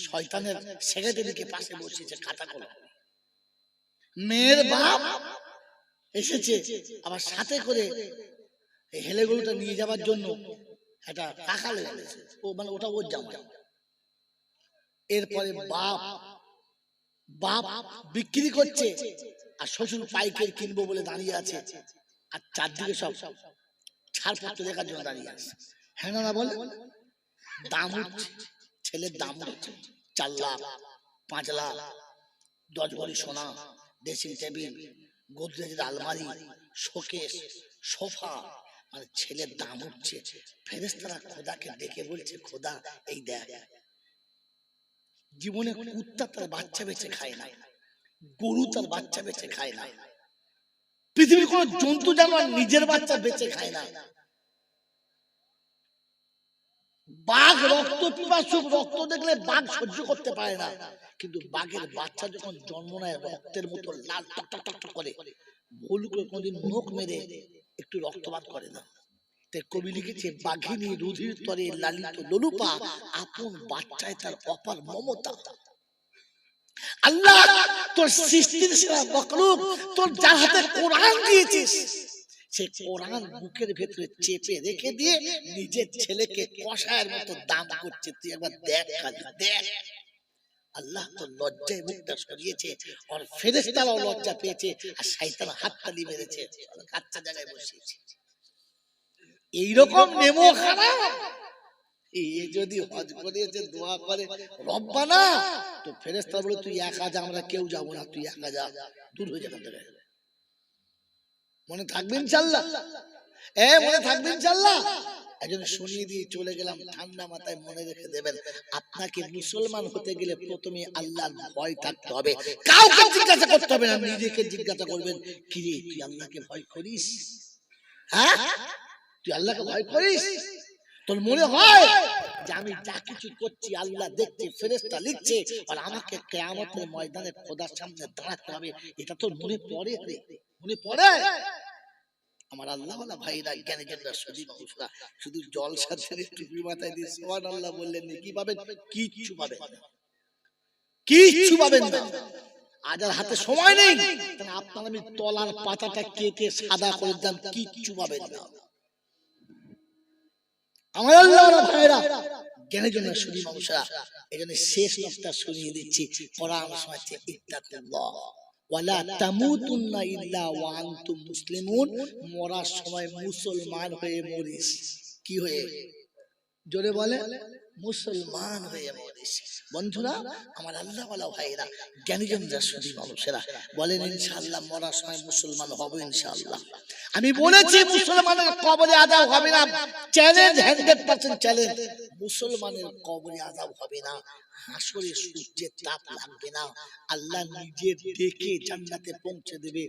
শয়তানের সেক্রেটারিকে পাশে বসিয়েছে খাতা কলম। মেয়ের বাপ এসেছে আবার সাথে করে হেলেগুলোটা নিয়ে যাওয়ার জন্য একটা টাকা লেগেছে, ও মানে ওটা ওর জামাই। এরপরে বাপ বাপ বিক্রি করছে, আর শ্বশুর পাইকারি কিনবো বলে দাঁড়িয়ে আছে, আর চারদিকে সব ছাড়পত্র দেখার জন্য দাঁড়িয়ে আছে। হ্যাঁ না বলে, দাম উঠছে, ছেলের দাম উঠছে 4 লাখ, 5 লাখ, 10 ভরি সোনা, ড্রেসিং টেবিল, গোদরেজের আলমারি, শোকেস, সোফা, মানে ছেলের দাম উঠছে। ফেরেশতারা খোদাকে ডেকে বলছে, খোদা এই দেখ, জীবনে কুত্তা তার বাচ্চা বেঁচে খায় না, গরু তার বাচ্চা বেঁচে খায় না, পৃথিবীর কোন জন্তু জানোয়ার নিজের বাচ্চা বেঁচে খায় না। বাঘ রক্ত পিপাসু, রক্ত দেখলে বাঘ সহ্য করতে পারে না, কিন্তু বাঘের বাচ্চা যখন জন্ম নেয় রক্তের মতো লাল টক টক টক করে, ভুল করে কোনদিন নখ মেরে একটু রক্তপাত করে না। তাই কবি লিখেছে, বাঘিনী রুধির তরে লালিত লোলুপা, আপন বাচ্চায় তার অপার মমতা। আল্লাহ তোর সৃষ্টির সেরা মখলুক, তোর যার হাতে কোরআন দিয়েছিস, সে কোরআন বুকের ভেতরে চেপে রেখে দিয়ে নিজের ছেলেকে কষায়ের মতো দাম করছে। তুই একবার দেখ, দেখ। আল্লাহ তো লজ্জায় মুখটা সরিয়েছে, আর ফেরেশতারাও লজ্জা পেয়েছে, আর শয়তান হাততালি মেরেছে, কাচ্চা জায়গায় বসিয়েছে। এইরকম নেমো খারাপ। এই যদি হজ করে যে দোয়া করে রব্বানা, তো ফেরেশতা বলে তুই একা যা, আমরা কেউ যাবো না, তুই একা যা, দূর হয়ে যাবে। মনে থাকবে ইনশাআল্লাহ, মনে থাকবে ইনশাআল্লাহ। একজন শুনিয়ে দিয়ে চলে গেলাম, ঠান্ডা মাথায় মনে রেখে দেবেন, আপনাকে মুসলমান হতে গেলে প্রথমে আল্লাহর ভয় থাকতে হবে। কাউকে জিজ্ঞাসা করতে হবে না, নিজেকে জিজ্ঞাসা করবেন, কি রে তুই আল্লাহকে ভয় করিস? হ্যাঁ, তুই আল্লাহকে ভয় করিস? তোর মনে হয় যে আমি যা কিছু করছি আল্লাহ দেখছে, ফেরেশতা লিখছে, আর আমাকে কিয়ামতের ময়দানে খোদার সামনে দাঁড়াতে হবে, এটা তোর মনে পড়ে? রে মনে পড়ে? আমার আল্লাহ ওয়ালা ভাইরা, জ্ঞানী জনরা, শুধু শুধু জলসা ছেড়ে টুপি মাথায় দিয়ে সুবহানাল্লাহ বললেন কি পাবেন? কিচ্ছু পাবেন না, কিচ্ছু পাবেন না। আজ আর হাতে সময় নেই, আপনার আমি তলার পাতাটা কেটে সাদা করে দিলাম, কিচ্ছু পাবেন না। আমার আল্লাহ ভাইরা, জ্ঞানী জনরা, শুধু মানুষরা, এজন্য শেষ নকটা শুনিয়ে দিচ্ছি। কোরআন শোনাচ্ছে, ইত্তাকুল্লাহ ওয়ালা তামুতুন্না ইল্লা ওয়া আনতুম মুসলিমুন। মরার সময় মুসলমান হয়ে মরিস। কি হয়ে? জোরে বলে, মুসলমান হয়ে মরিস। বন্ধুরা আমার আল্লাহ ওয়ালা ভাইরা, জ্ঞানীজনরা, শুধু মানুষেরা বলেন ইনশাআল্লাহ মরার সময় মুসলমান হব ইনশাআল্লাহ। আমি বলেছি মুসলমানের কবরে আযাব হবে না, চ্যালেঞ্জ, 100% চ্যালেঞ্জ। মুসলমানের কবরে আযাব হবে না, হাসরে সূর্যের তাপ লাগবে না, আল্লাহ নিজে ডেকে জান্নাতে পৌঁছে দেবে,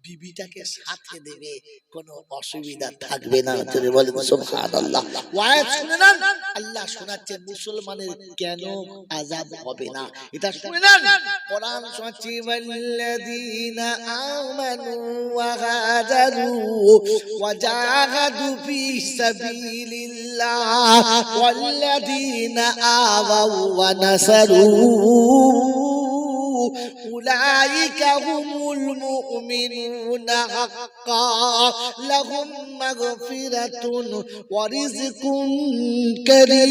বিবিটাকে সাথে দেবে, কোনো অসুবিধা থাকবে না। জোরে বলেন সুবহানাল্লাহ। ওয়াজ শুনে নেন, আল্লাহ শোনাচ্ছে মুসলমানের কেন আযাব হবে না, এটা শুনে নেন। কোরআন শোনাচ্ছে, ওয়াল্লাযীনা আমানু ওয়া হাজারু ওয়া জাহাদু ফি সাবিলিল্লাহ ওয়াল্লাযীনা আওয়াউ ওয়া নাসারু উলাইকা হুমুল মুমিনুনা হাক্কা লাহুম মাগফিরাতুন ওয়া রিজকুন কারীম।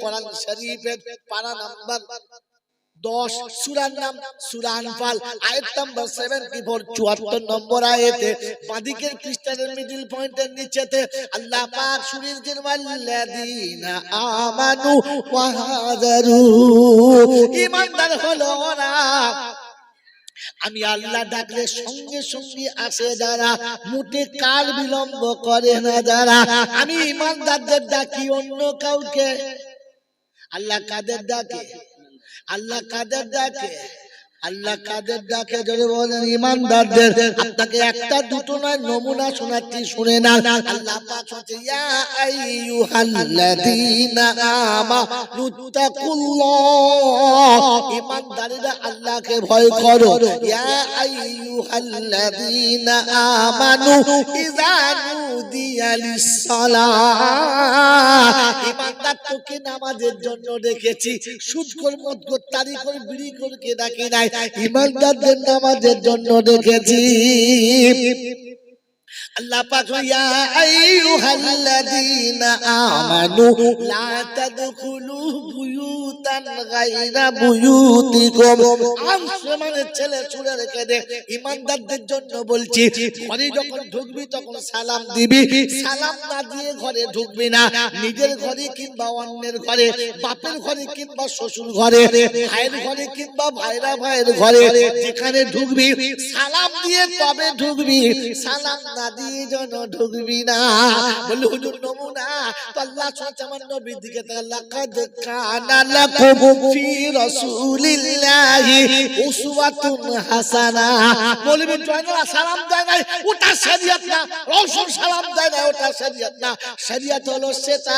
কোরআন শরীফের পারা নাম্বার 10, সূরার নাম সূরা আনফাল, আয়াত নাম্বার 74, 74 নম্বর আয়াতে বাদিকের পৃষ্ঠার মিডল পয়েন্টের নিচেতে আল্লাহ পাক শুনিয়েছেন, ওয়াল্লাযীনা আমানু ওয়া হাজারু। ঈমানদার হলো ওরা আমি আল্লাহ ডাকলে সঙ্গে সঙ্গে আসে যারা, মুটে কাল বিলম্ব করে না যারা। আমি ইমানদারদের ডাকি, অন্য কাউকে। আল্লাহ কাদের ডাকে? আল্লাহ কাদের ডাকে? আল্লাহ কাদের ডাকে জোরে বলেন? ইমানদারদের। আপনাকে একটা দুটো নয় নমুনা শোনাচ্ছি, শুনে না। আল্লাহ পাক বলছে ইয়া আইয়ুহাল্লাযীনা আমানু তাকুল্লাহ, ইমানদাররা আল্লাহকে ভয় করো। ইয়া আইয়ুহাল্লাযীনা আমানু ইযা নুদিয়া লিস-সালাহ, ইমানদার তোকে নামাজের জন্য ডেকেছি। সুদখোর, মদখোর, তারিখোর, বিড়িখোরকে ডাকি নাই, ইমানদারদের নামাজের জন্য ডেকেছি। আল্লাহ পাক ইয়া আইয়ুহাল্লাযীনা আমানু লা তাদখুলু বুয়ুতান গায়রা বুয়ুতিকুম, আসমানের ছেলে ছুঁড়ে রেখে দে। ইমানদারদের জন্য বলছি, ঘরে যখন ঢুকবি তখন সালাম দিবি, সালাম না দিয়ে ঘরে ঢুকবি না। নিজের ঘরে কিংবা অন্যের ঘরে, বাপের ঘরে কিংবা শ্বশুর ঘরে, ভাইয়ের ঘরে কিংবা ভাইয়ের ঘরে, যেখানে ঢুকবি সালাম দিয়ে তবে ঢুকবি, সালাম না দিয়ে যেন ঢুকবি না। বলে হুজুর নমুনা তো আল্লাহ আমার নবীর দিকে লাকাদ কানা লাকুম ফি রাসূলিল্লাহি উসওয়াতুন হাসানা। বলবি জয়নাল সালাম দেয় না, ওটা শরীয়ত না। রাসূল সালাম দেয় না, ওটা শরীয়ত না। শরীয়ত হলো সেটা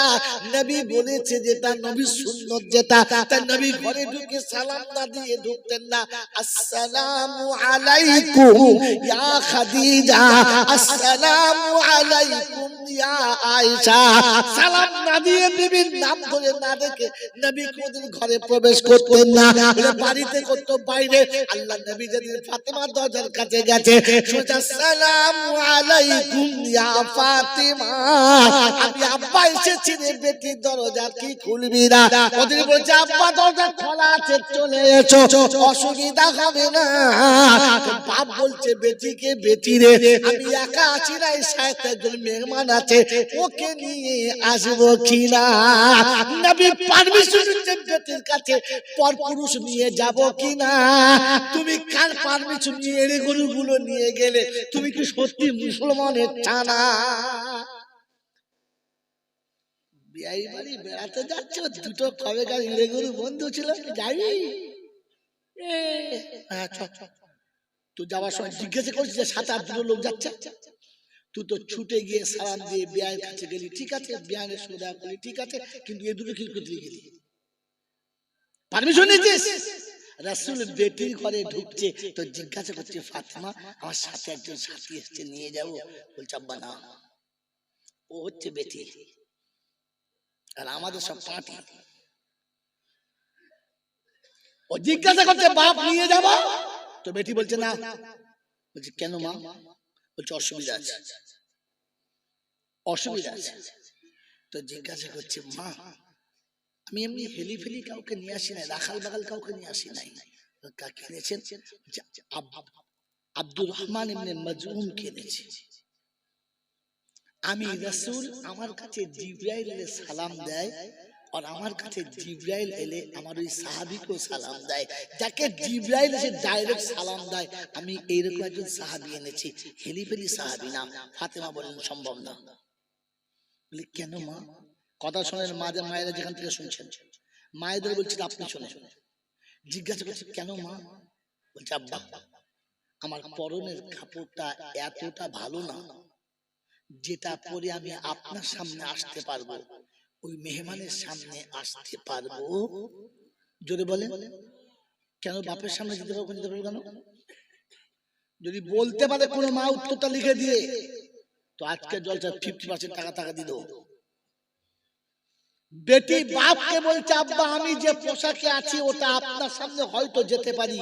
নবী বলেছে, যেটা নবীর সুন্নাত, যেটা তার নবী ঘরে ঢুকে সালাম না দিয়ে ঢুকতেন না। আসসালামু আলাইকুম ইয়া খাদিজা, আসসালামু আলাইকুম ইয়া আয়েশা। সালাম না দিয়ে বিবির নাম ধরে না ডেকে নবী কোনদিন ঘরে প্রবেশ করতেন না। বাড়িতে করত বাইরে। আল্লাহ নবী যেদিন ফাতেমার দরজার কাছে গেছে, সোজা আসসালামু আলাইকুম ইয়া ফাতেমা, আমি আব্বা এসেছি রে বেটি, দরজা কি খুলবি না? ওদের বলছে আব্বা দরজা খোলা আছে, চলে এসো, অসুবিধা হবে না। বাপ বলছে বেটিকে, বেটি রে আমি একা আছি না, সাথে একজন মেহমান আছে, ওকে নিয়ে আসবো কিনা? নবী পারমিশন দিতে বেটির কাছে, পর পুরুষ নিয়ে যাব কিনা? তুমি কার পারমিশন নিয়ে এড়ে গরুগুলো নিয়ে গেলে? তুমি কি সত্যি মুসলমানের ছানা? বিয়াই বাড়ি বেড়াতে যাচ্ছ, দুটো কবে কার এড়ে গরু বন্ধু ছিল, যাই তো যাওয়ার সময় জিজ্ঞাসা করছিস যে 7-8 লোক যাচ্ছে, তুই তো ছুটে গিয়ে সালাম দিয়ে বিয়ায়ের কাছে গেলি, ঠিক আছে, বিয়ানের সুবিধা করলি, ঠিক আছে, কিন্তু এ দুটো কি করতে গেলি? পারমিশন নিয়েছিস? রাসূল বেটির ঘরে ঢুকছে তো জিজ্ঞাসা করছে, ফাতেমা আমার সাথে একজন সাথী এসেছে, নিয়ে যাবো? বলছে আব্বা না, ও হচ্ছে বেটি আর আমাদের সব পার্টি। ও জিজ্ঞাসা করছে বাপ নিয়ে যাবো? তো বেটি বলছে না। বলছে কেন মা? বলছে অসুবিধা আছে, অসুবিধা আছে। তো জিজ্ঞাসা করছে মা আমি এমনি হেলি ফেলি কাউকে নিয়ে আসি নাই, রাখাল বাগাল কাউকে নিয়ে আসি নাই, কাকে এনেছেন? আব্দুর রহমান ইবনে মাজউম কে এনেছে। আমি রাসূল, আমার কাছে জিবরাইল এলে সালাম দেয়, আর আমার কাছে জিবরাইল এলে আমার ওই সাহাবীকেও সালাম দেয়। যাকে জিবরাইল এসে ডাইরেক্ট সালাম দেয়, আমি এইরকম একজন সাহাবী এনেছি, হেলিফেলি সাহাবী না। ফাতেমা বললেন সম্ভব না। বলে কেন মা? কথা শোনেন, মায়েরা যেখান থেকে শুনছেন, মায়েদের বলছিল আপনি শোনেন। জিজ্ঞাসা করছে কেন মা? বলছে আব্বা আমার পরনের কাপড়টা এতটা ভালো না, যেটা পরে আমি আপনার সামনে আসতে পারবো, ওই মেহমানের সামনে আসতে পারবো। জোরে বলেন কেন বাপের সামনে যেতে পারবো? কেন? যদি বলতে পারে কোনো মা উত্তরটা লিখে দিয়ে, তো আজকে জলসা 50% টাকা দিল। বেটি বাপকে বলছে আব্বা আমি যে পোশাকে আছি ওটা আপনার সামনে হয়তো যেতে পারি,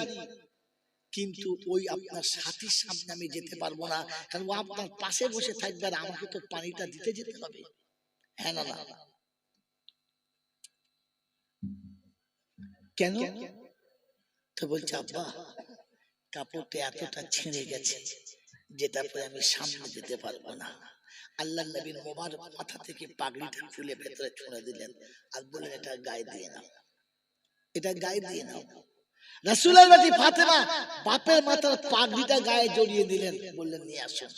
কিন্তু ওই আপনার সাথীর সামনে আমি যেতে পারবো না, কারণ ও আপনার পাশে বসে থাকবে আর আমাকে তো পানিটা দিতে যেতে হবে। হ্যাঁ না? কেন? তো বলছে আব্বা কাপড়টা এতটা ছিঁড়ে গেছে, যেটা পরে আমি সামনে যেতে পারবো না। আল্লাহ নবীর মোবারক মাথা থেকে পাগড়িটা খুলে ভেতরে ছুঁড়ে দিলেন আর বললেন এটা গায়ে দিয়ে নাও, এটা গায়ে দিয়ে নাও। রাসূলের বেটি ফাতেমা বাপের মাথার পাগড়িটা গায়ে জড়িয়ে দিলেন, বললেন নিয়ে আসুন।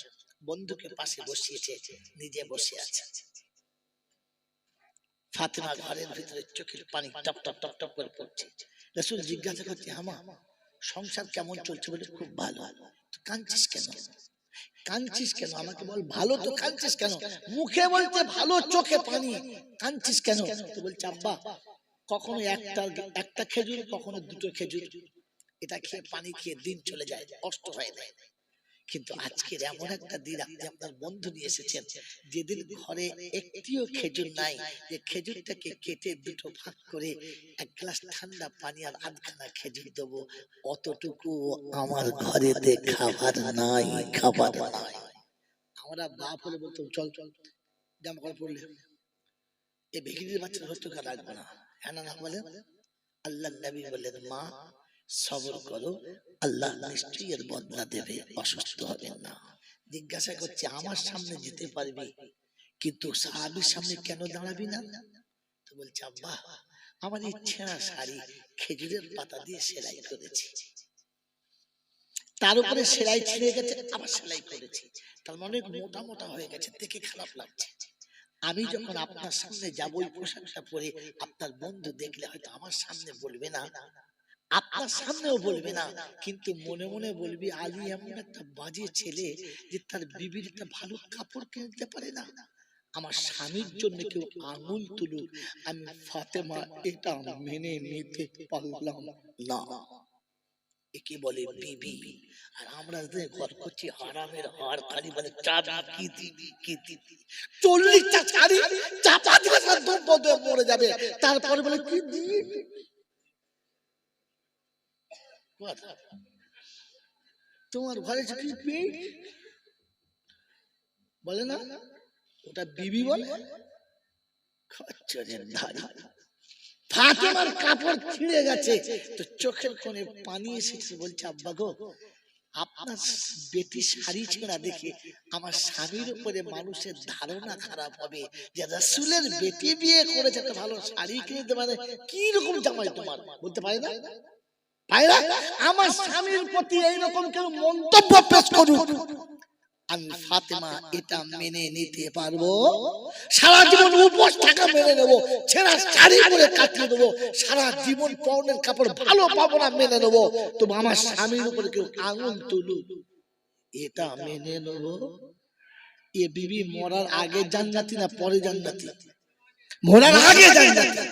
বন্ধুকে পাশে বসিয়েছে, নিজে বসে আছে। ফাতেমা ঘরের ভিতরে চোখের পানি টপ টপ টপ টপ করে পড়ছে। রাসূল জিজ্ঞাসা করছে, আমা সংসার কেমন চলছে? বলে খুব ভালো। তো কাঁদছিস কেন? কাঁদছিস কেন? আমাকে বল, ভালো তো কাঁদছিস কেন? মুখে বলতে ভালো, চোখে পানি, কাঁদছিস কেন? তো বলছে, আব্বা কখনো একটা খেজুর, কখনো দুটো খেজুর, এটা খেয়ে পানি খেয়ে দিন চলে যায়, কষ্ট হয় না। কিন্তু আজকের এমন একটা দিন, আপনি আপনার বন্ধু নিয়ে এসেছেন, যেদিন ঘরে একটিও খেজুর নাই, যে খেজুরটাকে কেটে দুটো ভাগ করে এক গ্লাস ঠান্ডা পানি আর আধখানা খেজুর দেবো, অতটুকু আমার ঘরেতে খাবার নাই, খাবার নাই। আমরা বাপ হলে বলতাম, চল চল জামা কাপড় পরলে এই ভিখিরির বাচ্চার হত্যা রাখবো না, হ্যাঁ না বলে। আল্লাহ নবী বললেন, মা সবর করো, আল্লাহ নিশ্চয়ই এর বদলা দেবে, অসুস্থ হবে না। জিজ্ঞাসা করছে, আমার সামনে যেতে পারবি, কিন্তু সাহাবীর সামনে কেন দাঁড়াবি না? তো বলছে, আব্বা আমার এই ছেঁড়া শাড়ি খেজুরের পাতা দিয়ে সেলাই করেছি, তার উপরে সেলাই ছিঁড়ে গেছে, আবার সেলাই করেছি, তার মানে মোটা মোটা হয়ে গেছে, দেখে খারাপ লাগছে। আমি যখন আপনার সামনে যাবো ওই পোশাকটা পরে, আপনার বন্ধু দেখলে হয়তো আমার সামনে বলবে না, আপনার সামনেও বলবে না, কিন্তু মনে মনে বলবি, আলী এমন একটা বাজে ছেলে যে তার বিবির একটা ভালো কাপড় কিনতে পারে না। আমার স্বামীর জন্য কেউ আঙুল তুলুক, আমি ফাতেমা এটা মেনে নিতে পারলাম না। একে বলে বিবি। আর আমরা ঘর করছি হারামের হার, খালি বলে চাবি কি দিবি কি দিবি, 40টা শাড়ি চাপা দিয়ে মরে যাবে, তারপরে বলে কি দিবি। তোমার ঘরে বলে না, ওটা বিবি বলে। ফাতেমার কাপড় ছিঁড়ে গেছে, তো চোখের কোণে পানি এসেছে, বলছে, আব্বা গো, আপনার বেটি শাড়ি ছেঁড়া দেখে আমার স্বামীর উপরে মানুষের ধারণা খারাপ হবে যে রাসূলের বেটি বিয়ে করেছে, একটা ভালো শাড়ি কিনতে পারে, কি রকম জামাই তোমার, বলতে পারে না? ভাইরা, আমার স্বামীর প্রতি এইরকম কেউ মন্তব্য পেশ করুক, আমি ফাতেমা এটা মেনে নিতে পারবো? সারা জীবন উপোস থাকা মেনে নেবো, ছেঁড়া শাড়ি পরে কাটিয়ে দেবো, সারা জীবন পরনের কাপড় ভালো পাবো না, মেনে নেবো। তবু আমার স্বামীর উপরে কেউ আঙুল তুলুক, এটা মেনে নেবো? এ বিবি মরার আগে জান্নাতি না পরে জান্নাতি? মরার আগে জান্নাতি।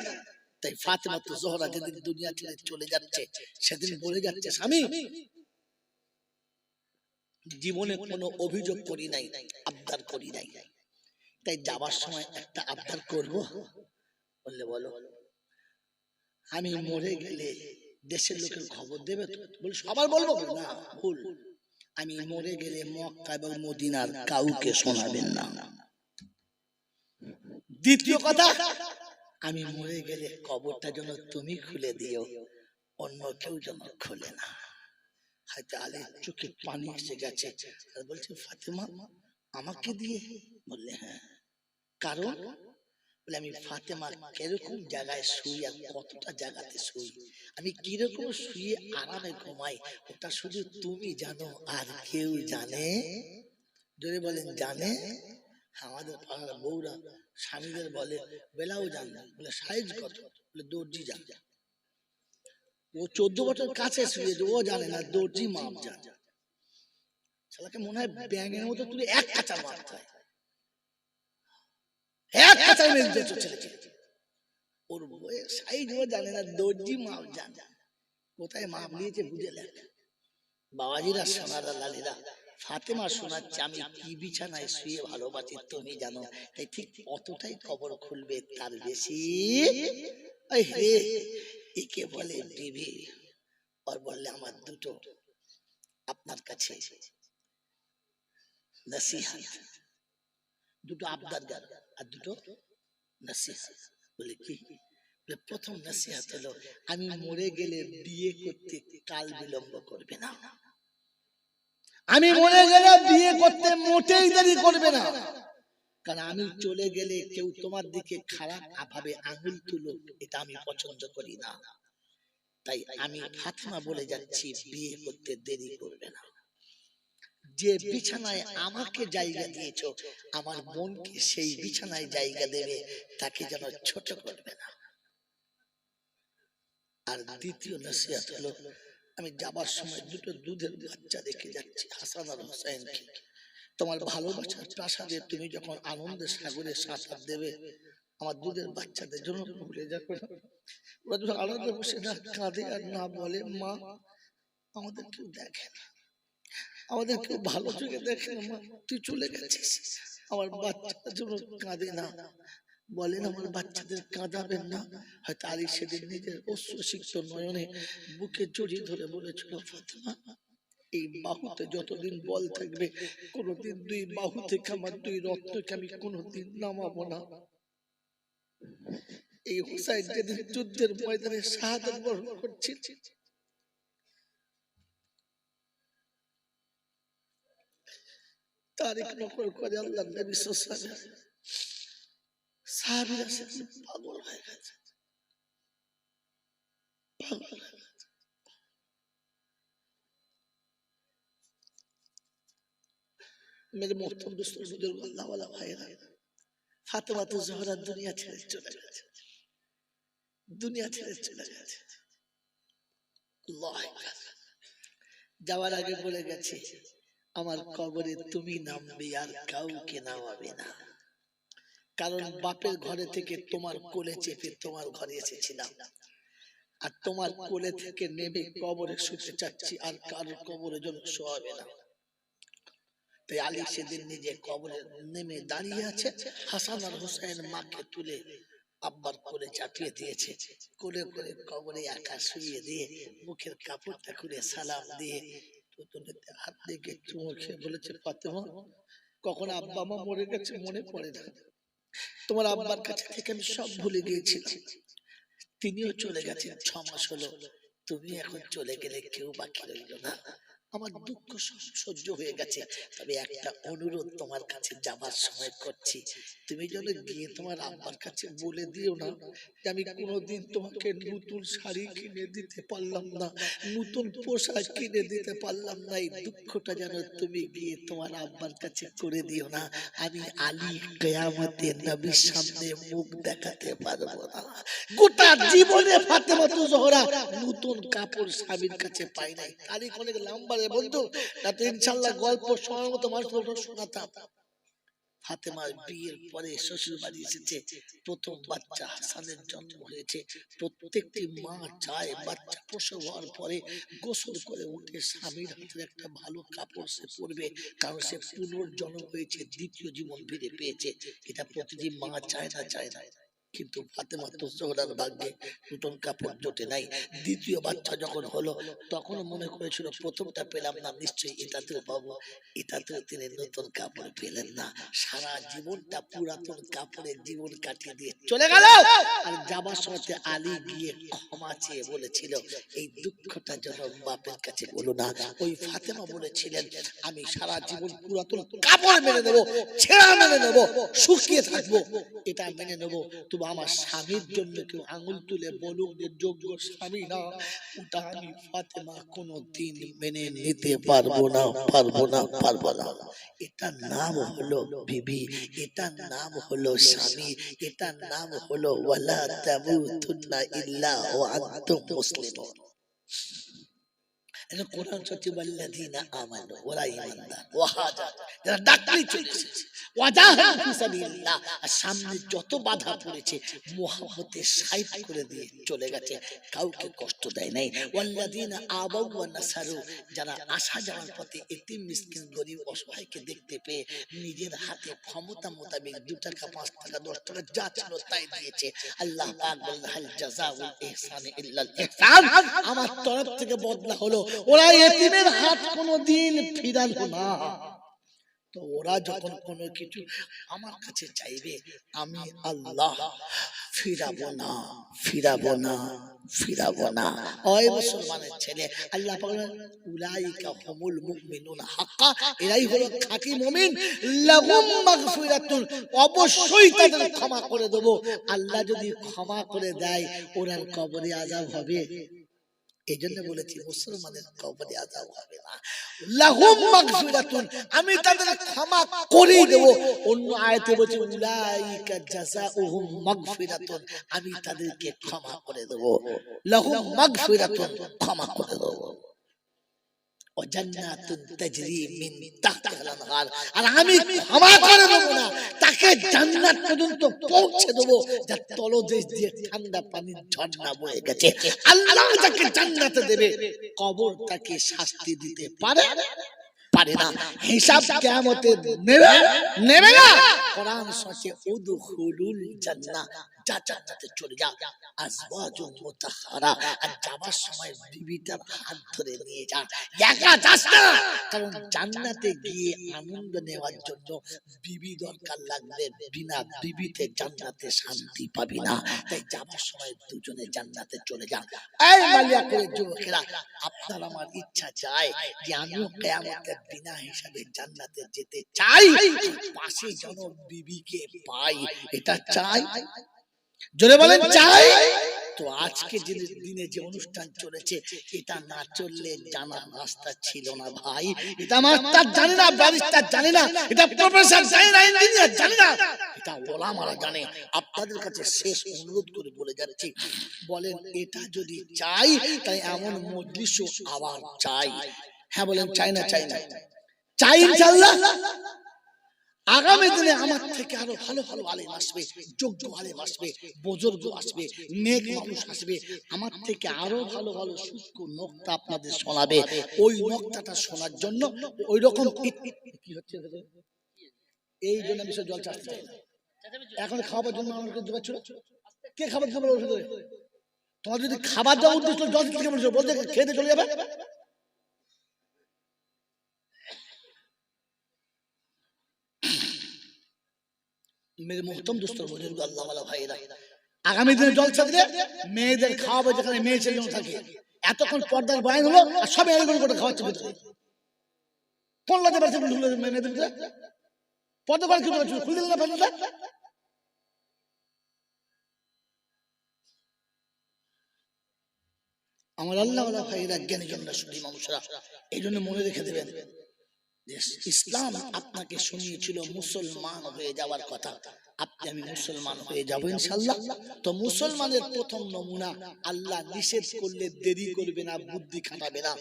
তাই ফাতেমা তো জোহরা যেদিন দুনিয়া ছেড়ে চলে যাচ্ছে, সেদিন বলে যাচ্ছে, স্বামী জীবনে কোনো অভিযোগ করি নাই, আবদার করি নাই, তাই যাবার সময় একটা আবদার করব। বললে বলো। আমি মরে গেলে দেশের লোকের খবর দেবে তো? বলে সবার বলবো না, ভুল, আমি মরে গেলে মক্কা এবং মদিনার কাউকে শোনাবেন না। দ্বিতীয় কথা, আমি মরে গেলে কবরটা যেন তুমি খুলে দিও, অন্য কেউ যেন খুলে না। হয়তো আলীর চোখে পানি এসে গেছে, বলছে, ফাতেমা আমাকে দিয়ে? বললে হ্যাঁ। কারণ? বলে আমি ফাতেমা কিরকম জায়গায় শুই আর কতটা জায়গাতে শুই, আমি কিরকম শুয়ে আরামে ঘুমাই, ওটা শুধু তুমি জানো, আর কেউ জানে? যদি বলেন জানে, আমাদের পাড়ার বউরা স্বামীদের বলে বেলাও জানে, বলে সাইজ কত, বলে দর্জি জানে। ও 14 বছর কাছে শুয়েছে, ও জানে না, দর্জি মাপ জানে। শালাকে মনে হয় ব্যাঙের মতো তুলে এক কাঁচা মারতে হয়, এক কাঁচা মেরে ছেলে। ওর বউয়ের সাইজ ও জানে না, দর্জি মাপ জানে। কোথায় মাপ নিয়েছে বুঝে লেখ। বাবাজিরা, সোনারা, লালিরা, ফাতেমা শোনাচ্ছে, আমি কি বিছানায় শুয়ে ভালোবাসি তুমি জানো, তাই ঠিক অতটাই কবর খুলবে, তার বেশি। একে বলে বিবি। আর বললে, আমার দুটো আপনার কাছে নসিহত, দুটো আবদার গান আর দুটো নসিহত। বলে কি? প্রথম নসিহত হলো, আমি মরে গেলে বিয়ে করতে কাল বিলম্ব করবে না। আমি মরে গেলে বিয়ে করতে মোটেই দেরি করবে না, কারণ আমি চলে গেলে কেউ তোমার দিকে খারাপ ভাবে আঙুল তুলো, এটা আমি পছন্দ করি না। তাই আমি ফাতেমা বলে যাচ্ছি, বিয়ে করতে দেরি করবে না। যে বিছানায় আমাকে জায়গা দিয়েছো, আমার বোনকে সেই বিছানায় জায়গা দেবে, তাকে যেন ছোট করবে না। আর দ্বিতীয় নসিহত হলো, আমি যাবার সময় দুটো দুধের বাচ্চা রেখে যাচ্ছি, হাসান আর হোসেনকে। তোমার ভালোবাসার প্রাসাদে তুমি যখন আনন্দের সাগরে সাঁতার দেবে, আমার দুধের বাচ্চাদের জন্য ভুলে যাবে না। ওরা যখন আনন্দে বসে না কাঁদে আর না বলে, মা আমাদের কেউ দেখে না, আমাদের কেউ ভালো চোখে দেখে না, মা তুই চলে গেছিস, আমার বাচ্চাদের জন্য কাঁদে না, বলেন আমার বাচ্চাদের কাঁদাবেন না। হয়তো আলী সেদিন নিজের অশ্রুসিক্ত নয়নে বুকে জড়িয়ে ধরে বলেছিল, ফাতেমা এই বাহুতে যতদিন বল থাকবে, কোনদিন দুই বাহু থেকে আমার দুই রত্নকে আমি কোনদিন নামাবো না। এই হুসাইন যেদিন যুদ্ধের ময়দানে শাহাদাত বরণ করছে, তারিখ নকল করে আল্লাহর নবী সাল্লাল্লাহু আলাইহি ওয়াসাল্লাম সাহাবীরা পাগল হয়ে গেছে, পাগল হয়ে গেছে। मेरे मोहतरम दोस्तों, बुजुर्ग, अल्लाह वाला भाईरा, फातिमा तो ज़हरा दुनिया ছেড়ে চলে গেছে, দুনিয়া ছেড়ে চলে গেছে। আল্লাহ যাওয়ার আগে বলে গেছে, আমার কবরে তুমি নামবে আর কাউকে নামাবে না, কারণ বাপের ঘরে থেকে তোমার কোলে চেপে তোমার ঘরে এসেছিলাম, আর তোমার কোলে থেকে নেমে কবরে শুতে চাচ্ছি, আর কারোর কবরে যেন শোয়াবে না। তাই আলী সেদিন নিজে কবরে নেমে দাঁড়িয়ে আছে, হাসান আর হোসেন মাকে তুলে আব্বার কোলে চাপিয়ে দিয়েছে, কোলে করে কবরে একা শুইয়ে দিয়ে মুখের কাপড়টা খুলে সালাম দিয়ে হাত দিয়ে চুমো খেয়ে বলেছে, ফাতেমা কখন আব্বা মা মরে গেছে মনে পড়ে না, তোমার আব্বার কাছে থেকে আমি সব ভুলে গিয়েছিলাম, তিনিও চলে গেছেন 6 মাস হলো, তুমি এখন চলে গেলে কেউ বাকি রইল না, আমার দুঃখ সহ্য হয়ে গেছে, তবে একটা অনুরোধ তোমার কাছে যাবার সময় করছি, তুমি যেন গিয়ে তোমার আব্বার কাছে বলে দিও না যে আমি কোনোদিন তোমাকে নতুন শাড়ি কিনে দিতে পারলাম না, নতুন পোশাক কিনে দিতে পারলাম না, এই দুঃখটা যেন তুমি গিয়ে তোমার আব্বার কাছে করে দিও না, আমি আলী কিয়ামতে নবীর সামনে মুখ দেখাতে পারবো না। গোটা জীবনে ফাতেমা তো জোহরা নতুন কাপড় স্বামীর কাছে পাই নাই। তারিখ অনেক লম্বা রে বন্ধু, না তো ইনশাআল্লাহ গল্প সময় মতো মানুষ শোনাতাম। ফাতেমার বিয়ের পরে শ্বশুর বাড়ি এসেছে, প্রথম বাচ্চা হাসানের জন্ম হয়েছে, প্রত্যেকটি মা চায় বাচ্চা প্রসব হওয়ার পরে গোসল করে উঠে স্বামীর হাতের একটা ভালো কাপড় সে পরবে, কারণ সে পুনর্জন্ম হয়েছে, দ্বিতীয় জীবন ফিরে পেয়েছে, এটা প্রতিটি মা চায় না, চায় না। কিন্তু ফাতেমা তো জোহরার ভাগ্যে নতুন কাপড় জোটে নাই। দ্বিতীয় বাচ্চা যখন হলো তখন মনে করেছিল প্রথমটা পেলাম না, নিশ্চয়ই এটাতেও পাবো, এটাতেও তিনি নতুন কাপড় পেলেন না, সারা জীবনটা পুরাতন কাপড়ের জীবন কাটিয়ে দিয়ে চলে গেল। আর যাবার সময় আলী গিয়ে ক্ষমা চেয়ে বলেছিল, এই দুঃখটা যেন বাপের কাছে বলো না। ওই ফাতেমা বলেছিলেন, আমি সারা জীবন পুরাতন কাপড় মেনে নেবো, ছেঁড়া মেনে নেবো, শুকিয়ে থাকবো, এটা মেনে নেবো, তবু আমার স্বামীর জন্য কেউ আঙুল তুলে বলুক যে যোগ্য স্বামী না, ওটা আমি ফাতেমা কোনোদিন মেনে নিতে পারবো না, পারবো না, পারবো না। এটার নাম হলো বিবি, এটার নাম হলো স্বামী, এটার নাম হলো ওয়ালা তামুতুন্না ইল্লা ওয়া আনতুম মুসলিমুন। এটা কোরআন সত্যি ওয়াল্লাযিনা আমানু, ওরা ঈমানদার, ওয়াহাদাত, যারা ডাকলেই চলে এসেছে, ওয়াজাহাদু ফি সাবিলিল্লাহ, আর সামনে যত বাধা পড়েছে মুহাব্বতে সাইড করে দিয়ে চলে গেছে, কাউকে কষ্ট দেয় নাই। ওয়াল্লাযিনা আবাউ ওয়া নাসারু, যারা আসা যাওয়ার পথে এতিম মিসকিন গরিব অসহায়কে দেখতে পেয়ে নিজের হাতে ক্ষমতা মোতাবেক 2 টাকা 5 টাকা 10 টাকা যা ছিল তাই দিয়েছে। আল্লাহ পাক বলেন, হাল জাযাউল ইহসানি ইল্লাল ইহসান, আমার তরফ থেকে বদলা হলো, ওরা এতিমের হাত কোনোদিন ফিরালো না। তো ওরা যখন কোনো কিছু আমার কাছে চাইবে, আমি আল্লাহ ফিরাবো না, ফিরাবো না, ফিরাবো না। ওই মুসলমানের ছেলে আল্লাহ পাক বলেন, উলাইকা হুমুল মুমিনুনা হাক্কা, এরাই হলো খাঁটি মুমিন, লাহুম মাগফিরাতুন, অবশ্যই তাদের ক্ষমা করে দেব। আল্লাহ যদি ক্ষমা করে দেয়, ওনার কবরে আযাব হবে? এই জন্য বলেছি মুসলমানের কবরে আযাব হবে না, লাহুম মাগফিরাতুন, আমি তাদের ক্ষমা করে দেব। অন্য আয়াতে বলছে উলাইকা জাযাউহুম মাগফিরাতুন, আমি তাদেরকে ক্ষমা করে দেব, লাহুম মাগফিরাতুন, ক্ষমা করে দেব। ও জান্নাতুন তাজরি মিন তাহতিহাল আনহার, আর আমি ক্ষমা করে দেব না, তাকে জান্নাত পর্যন্ত পৌঁছে দেব যার তলদেশ দিয়ে ঠান্ডা পানির ঝর্ণা বয়ে গেছে। আল্লাহ যাকে জান্নাতে দেবে, কবর তাকে শাস্তি দিতে পারে পারে না, হিসাব কিয়ামতে নেবে নেবে না। কোরআন সূরা উদখুলুল জান্নাহ, যা জান্নাতে চলে যা, আজওয়াজুম মুতাহহারা, আর যাবার সময় বিবিটার হাত ধরে নিয়ে যা, একা যাস না, কারণ জান্নাতে গিয়ে আনন্দ নেওয়ার জন্য বিবি দরকার লাগবে, বিনা বিবিতে জান্নাতে শান্তি পাবি না। তাই যাবার সময় দুজনে জান্নাতে চলে যা। এই মালিয়া করে যুবকেরা, আপনার আমার ইচ্ছা চাই যে আমিও কিয়ামতের বিনা হিসাবে জান্নাতে যেতে চাই, পাশে যেন বিবিকে পাই, এটা চাই। জোরে বলেন চাই। তো আজকে যে দিনে যে অনুষ্ঠান চলেছে, এটা না চললে জানার রাস্তা ছিল না ভাই। এটা মাস্টার জানে না, ব্যারিস্টার জানে না, এটা প্রফেসর জানে না, ইঞ্জিনিয়ার জানে না, এটা ওলামারা জানে। আপনাদের কাছে শেষ অনুরোধ করে বলে যাচ্ছি, বলেন এটা যদি চাই, তাই এমন মজলিসও আবার চাই। হ্যাঁ বলেন চাই না চাই না চাই ইনশাআল্লাহ। আগামী দিনে আমার থেকে আরো ভালো ভালো আলেম আসবে, যোগ্য আলেম আসবে, বুজুর্গ আসবে, নেক মানুষ আসবে, আমার থেকে আরো ভালো ভালো সূক্ষ্ম নকতা আপনাদের শোনাবে। ওই নকতাটা শোনার জন্য ওই রকম কি হচ্ছে, এই জন্য আমি জল চাচ্ছি না। এখন খাবার জন্য আমাকে জোগাড় ছিল, কে খাবার জন্য বলছে? তোমার যদি খাবার দেওয়া উদ্দেশ্য জল থেকে বলছো, বলতে খেতে চলে যাবে। মেরে মোহতম দোস্তর বুজুর্গ আল্লাহ ওয়ালা ভাইরা, আগামী দিনে জলসা দিলে মেয়েদের খাওয়াবে, যেখানে মেয়ে ছেলে থাকে। এতক্ষণ পর্দার বয়ান হলো আর সব এরকম করে খাওয়াচ্ছে ভিতরে, কোন লাগে পারছে মেয়েদের ভিতরে পর্দা করে খুলে দিলে না পর্দা। আমার আল্লাহ ওয়ালা ভাইরা, জ্ঞানী জনরা, শুধু মানুষরা, এই জন্য মনে রেখে দেবেন, ইসলাম আপনাকে শুনিয়েছিল মুসলমান হয়ে যাওয়ার কথা। আপনি আমি মুসলমান হয়ে যাব ইনশাআল্লাহ। তো মুসলমানের প্রথম নমুনা, আল্লাহ নিষেধ করলে দেরি করবে না, বুদ্ধি খাটাবে না,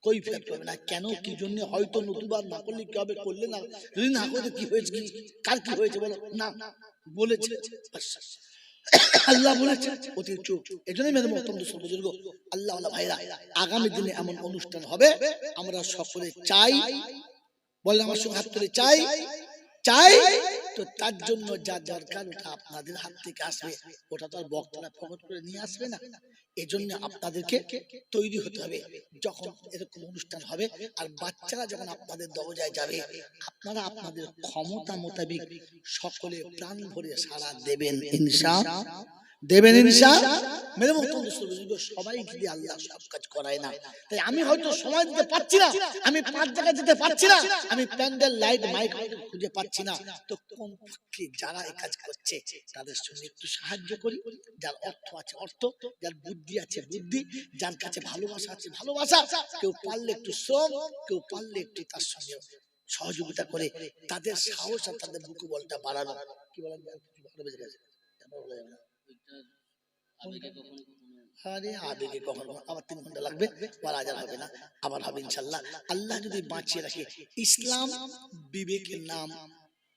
কৈফিয়ত করবে না, কেন কি জন্য, হয়তো নতুবা না করলে কি হবে, করলে না, যদি না করলে কি হয়েছে, কার কি হয়েছে বলো না, বলেছে আল্লাহ বলেছে অতি চুপ। এই জন্যই মেরে মোহতরম দোস্ত বুজুর্গ আল্লাহ ওয়ালা ভাইরা, আগামী দিনে এমন অনুষ্ঠান হবে, আমরা সকলে চাই, বলে আমার সঙ্গে হাত তুলে চাই চাই। তো তার জন্য যা দরকার ওটা আপনাদের হাত থেকে আসবে, ওটা তো আর বক্তারা প্রকট করে নিয়ে আসবে না। এই জন্য আপনাদেরকে তৈরি হতে হবে। যখন এরকম অনুষ্ঠান হবে আর বাচ্চারা যখন আপনাদের দরজায় যাবে, আপনারা আপনাদের ক্ষমতা মোতাবেক সকলে প্রাণ ভরে সাড়া দেবেন ইনশাআল্লাহ, দেবেন ইনশাআল্লাহ। মেরে মতো সবাই যদি আল্লাহ সব কাজ করায় না, তাই আমি হয়তো সময় দিতে পারছি না, আমি 5 জায়গায় যেতে পারছি না, আমি প্যান্ডেল লাইট মাইক খুঁজে পাচ্ছি না, তো কোন পক্ষে যারা এই কাজ করছে তাদের সঙ্গে একটু সাহায্য করি। যার অর্থ আছে অর্থ, যার বুদ্ধি আছে বুদ্ধি, যার কাছে ভালোবাসা আছে ভালোবাসা, কেউ পারলে একটু শ্রম, কেউ পারলে একটু তার সঙ্গে সহযোগিতা করে তাদের সাহস আর তাদের বুকু বলটা বাড়ানো। কি বলেন, ভালো বেজে গেছে, আবেগে কখনো আবার 3 ঘন্টা লাগবে, বাজার হবে না, আবার হবে ইনশাআল্লাহ। আল্লাহ যদি বাঁচিয়ে রাখে, ইসলাম বিবেকের নাম,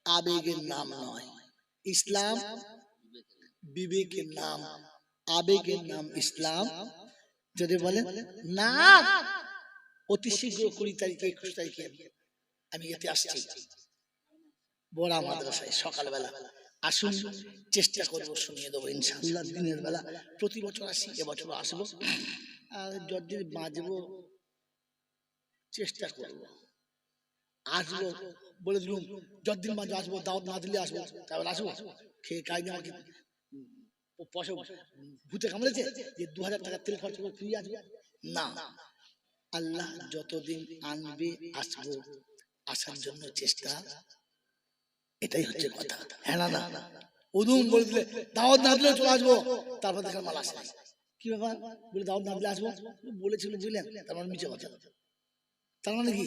আবেগের নাম নয়। ইসলাম বিবেকের নাম, আবেগের নাম ইসলাম। যদি বলেন না, অতি শীঘ্র 20 তারিখে 21 তারিখে আমি এতে আসছি বড়া মাদ্রাসায় সকালবেলা। আসুন, চেষ্টা করবো শুনিয়ে দেবো ইনশাআল্লাহ দিনের বেলা। প্রতি বছর আসি, এবছর আসবো, আর যতদিন বাঁচবো চেষ্টা করবো আসবো। বলে দিলুম যতদিন বাঁচবো আসবো, দাওয়াত না দিলে আসবো, তারপর আসবো খেয়ে কাজে আমাকে পয়সা ভূতে কামড়েছে যে 2000 টাকা তেল খরচ করে ফিরে আসবো না। আল্লাহ যতদিন আনবে আসবো, আসার জন্য চেষ্টা, এটাই হচ্ছে কথা। হ্যাঁ না না উদুম বলে দিলে দাওয়াত না দিলে চলে আসবো, তারপর দেখেন মাল আসে। কি ব্যাপার বলে দাও না দিলে আসবো, বলেছিল বুঝলেন, তার মানে মিছে কথা, তার মানে কি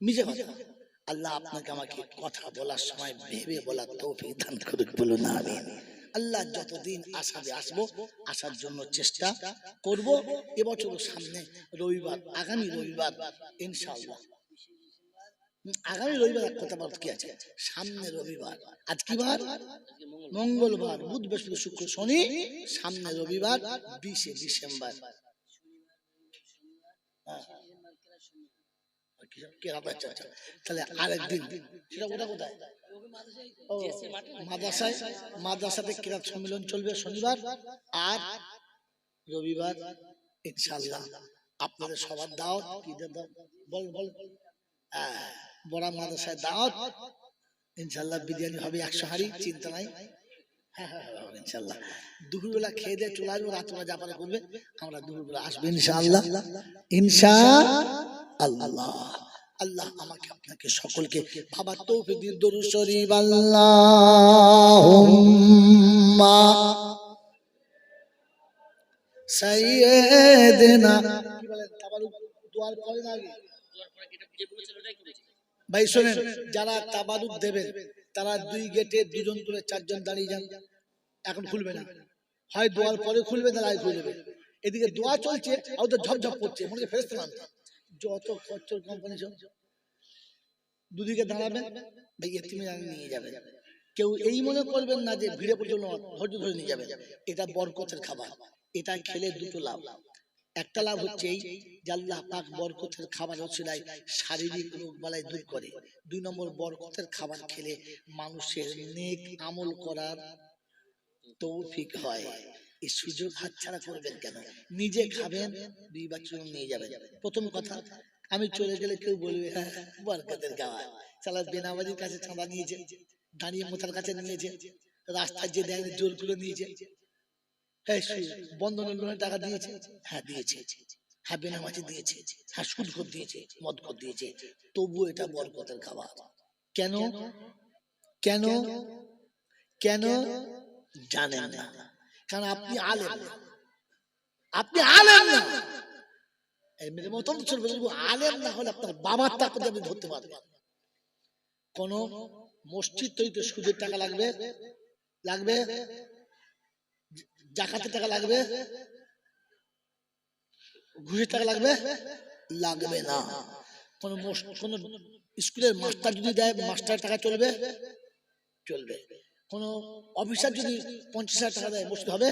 মিছে কথা। আল্লাহ আপনাকে আমাকে কথা বলার সময় ভেবে বলার তৌফিক দান করুক, বলুন আমিন। আল্লাহ যতদিন আসাবে আসবো, আসার জন্য চেষ্টা করব। এবছর সামনে রবিবার, আগামী রবিবার ইনশাআল্লাহ, আগামী রবিবার এক কথা বলতে কি আছে, সামনে রবিবার, আজ কি বার, মঙ্গলবার, বুধ বৃহস্পতি শুক্র শনি, সামনে রবিবার 20 ডিসেম্বর। তাহলে আরেকদিন সেটা ওটা কোথায়, মাদ্রাসায়, মাদ্রাসাতে কিরাত সম্মেলন চলবে শনিবার আর রবিবার ইনশাআল্লাহ। আপনাদের সবার দাওয়াত, কি বল বল, বড় মাদ্রাসায় দাওয়াত ইনশাআল্লাহ। বিরিয়ানি হবে 100 হাঁড়ি, চিন্তা নাই। ইনশাআল্লাহ দুপুরবেলা খেয়ে দিয়ে চলে আসবো, রাতবেলা যা পারে করবে, আমরা দুপুরবেলা আসবো ইনশাআল্লাহ, ইনশাআল্লাহ। আল্লাহ আমাকে আপনাকে সকলকে বাবা তৌফিক দিন। দরুদ শরীফ আল্লাহুম্মা সাইয়্যিদিনা, কি বলেন তাবারুক দোয়ার পরে না আগে, ভাই শুনেন, যারা তাবারুক দেবেন তারা দুই গেটে দুজন করে 4 জন দাঁড়িয়ে যান। এখন খুলবে না, হয় দোয়ার পরে খুলবে না আগে খুলবে। এদিকে দোয়া চলছে আর ওদের ঝপঝপ করছে, মনে হয় ফেরেশতা নামছে। যত খচ্চর কোম্পানি সব দুদিকে দাঁড়াবেন, ভাই এতিমে নিয়ে যাবেন। কেউ এই মনে করবেন না যে ভিড়ে পর্যন্ত ধৈর্য ধরে নিয়ে যাবেন। এটা বরকতের খাবার, এটা খেলে দুটো লাভ। একটা লাভ হচ্ছে এই যে আল্লাহ পাক বরকতের খাবার ওসিলায় শারীরিক রোগ বালাই দূর করে। 2 নম্বর, বরকতের খাবার খেলে মানুষের নেক আমল করার তৌফিক হয়। এই সুযোগ হাতছাড়া করবেন কেন? নিজে খাবেন, 2 বাচ্চা নিয়ে যাবেন। প্রথম কথা, আমি চলে গেলে কেউ বলবে হ্যাঁ বরকতের খাবার, সালা বেনামাজির কাছে চাঁদা নিয়েছে, দাঁড়িয়ে মোতার কাছে নিয়েছে, রাস্তায় যে দেয় জোর করে নিয়েছে, হ্যাঁ বন্ধনের লোনের টাকা দিয়েছে, হ্যাঁ দিয়েছে, হ্যাঁ বেনামাজি দিয়েছে, হ্যাঁ সুদখোর দিয়েছে, মদখোর দিয়েছে, তবু এটা বরকতের খাবার। কেন কেন কেন জানেন না? কারণ আপনি আলেম না, আপনি আলেম না। এর মতন আলেম না হলে আপনার বাবার টাকা দিয়ে আপনি ধরতে পারবেন। কোন মসজিদ তৈরিতে সুদের টাকা লাগবে, লাগবে জাকাতের টাকা লাগবে, ঘুষের টাকা লাগবে, লাগবে না। কোন স্কুলের মাস্টার যদি দেয়, মাস্টারের টাকা চলবে, চলবে। কোন অফিসার যদি 50,000 টাকা দেয়, মসজিদ হবে,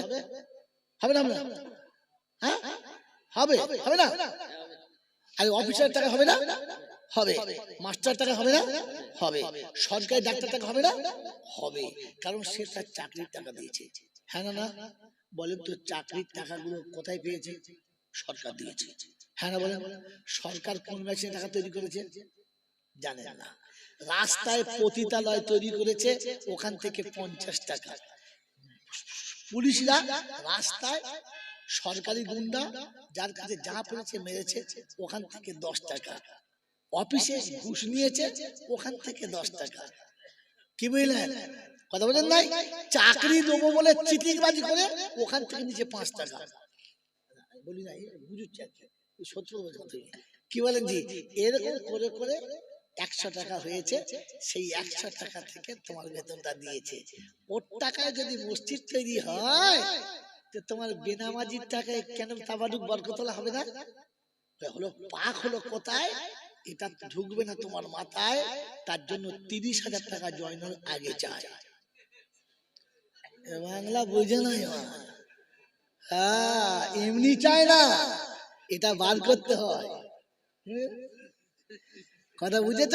হবে না? হ্যাঁ হবে, হবে না? আর অফিসার টাকা হবে না? হবে। মাস্টার টাকা হবে না? হবে। সরকারি ডাক্তার টাকা হবে না? হবে। কারণ সে তার চাকরির টাকা দিয়েছে। হ্যাঁ না? না বলেন তো, চাকরির টাকাগুলো কোথায় পেয়েছে? সরকার দিয়েছে। হ্যাঁ না বলেন? সরকার কোন মেশিনে টাকা তৈরি করেছে জানেন না? রাস্তায় পতিতালয় তৈরি করেছে, ওখান থেকে 50 টাকা। পুলিশরা রাস্তায় সরকারি গুন্ডা যার কাছে যা পেরেছে মেরেছে, ওখান থেকে 10 টাকা। অফিসে ঘুষ নিয়েছে, ওখান থেকে 10 টাকা। কি বুঝলেন? কথা বলেন নাই? চাকরি দেবো বলে চিটিংবাজি করে ওখান থেকে নিচে 5 টাকা। বলি নাই বুঝুচ্ছে সত্য কথা। কি বলেন জি? এরকম করে করে 100 টাকা হয়েছে, সেই 100 টাকা থেকে তোমার বেতনটা দিয়েছে। ওর টাকায় যদি মসজিদ তৈরি হয়, তো তোমার বেনামাজির টাকায় কেন তাবারুক বরকতলা হবে না? হলো পাক হলো কোথায়, এটা ঢুকবে না তোমার মাথায়। তার জন্য 30,000 টাকা জয়নাল আগে চায়। বাংলা বুঝে নাই? হ্যাঁ, এমনি চায় না, এটা বার করতে হয়। কথা বুঝেছ?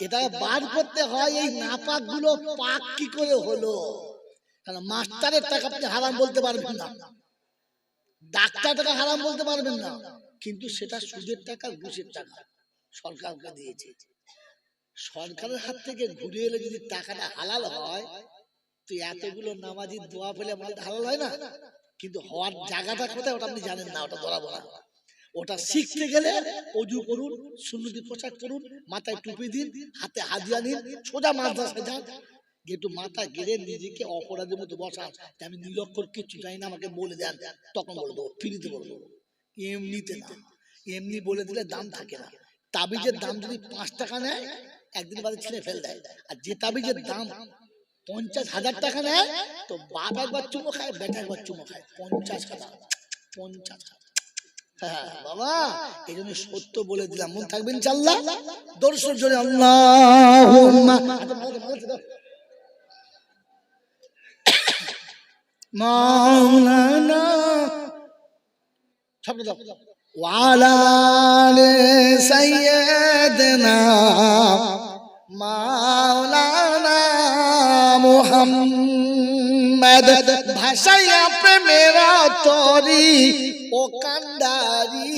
এটা বার করতে হয়। এই নাপাক গুলো পাক কি করে হলো? কারণ মাস্টারের টাকা আপনি হারাম বলতে পারবেন না, ডাক্তার টাকা হারাম বলতে পারবেন না, কিন্তু সেটা সুদের টাকা, ঘুষের টাকা সরকারকে দিয়েছে। সরকারের হাত থেকে ঘুরে এলে যদি টাকাটা হালাল হয়, তো এতগুলো নামাজির দোয়া পেলে মালটা হালাল হয় না? কিন্তু হওয়ার জায়গাটা কোথায় ওটা আপনি জানেন না, ওটা ধরা বলা। ওটা শিখতে গেলে অজু করুন, সুন্নতি পোশাক করুন, মাথায় টুপি দিন, হাতে হাদিয়া নিন, সোজা মাদ্রাসায় যান, একটু মাথা গেড়ে নিজেকে অপরাধের মতো বসান, আমি নিরক্ষর কিচ্ছু জানি না, আমাকে বলে দেন, তখন বলে দেবো, ফ্রিতে বলে দেবো। এমনিতে না, এমনি বলে দিলে দাম থাকে না। তাবিজের দাম যদি 5 টাকা নেয়, একদিন বাদে ছিঁড়ে ফেল দেয়। আর যে তাবিজের দাম 50,000 টাকা নেয়, তো বাপ একবার চুমো খায়, বেটা একবার চুমো খায়। 50,000, 50,000। হ্যাঁ বাবা, এই জন্য সত্য বলে দিলাম, মন থাকবেন ইনশাআল্লাহ। দর্শক জোরে আল্লাহুম্মা মাওলানা সব দাও ওয়ালা আলি সাইয়্যিদিনা মাওলানা মুহাম্মদ। ভাষাইয়া প্রেমেরা তরি ও কান্ডারি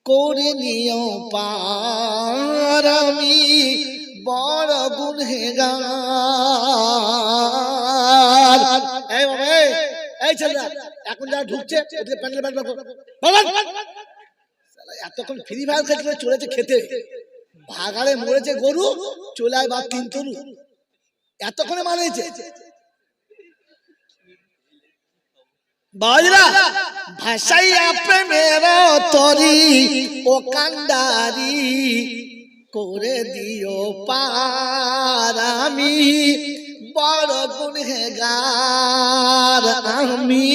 করে নিও পার, আমি বড় গুনহেগার। এই বাবা, এই ছেলেরা এখন যারা ঢুকছে ওদের প্যান্ডেল ব্যান্ড করো, এতক্ষণ ফ্রি ফায়ার খেলতে চলেছে খেতে, ভাগাড়ে মরেছে গরু, চলে আয় বাপ 3 তরু, এতক্ষণে মানেছে বাজরা। ভাষাইয়া প্রেমের তরি ও কান্ডারি করে দিও পার, আমি বড় গুনহেগার, আমি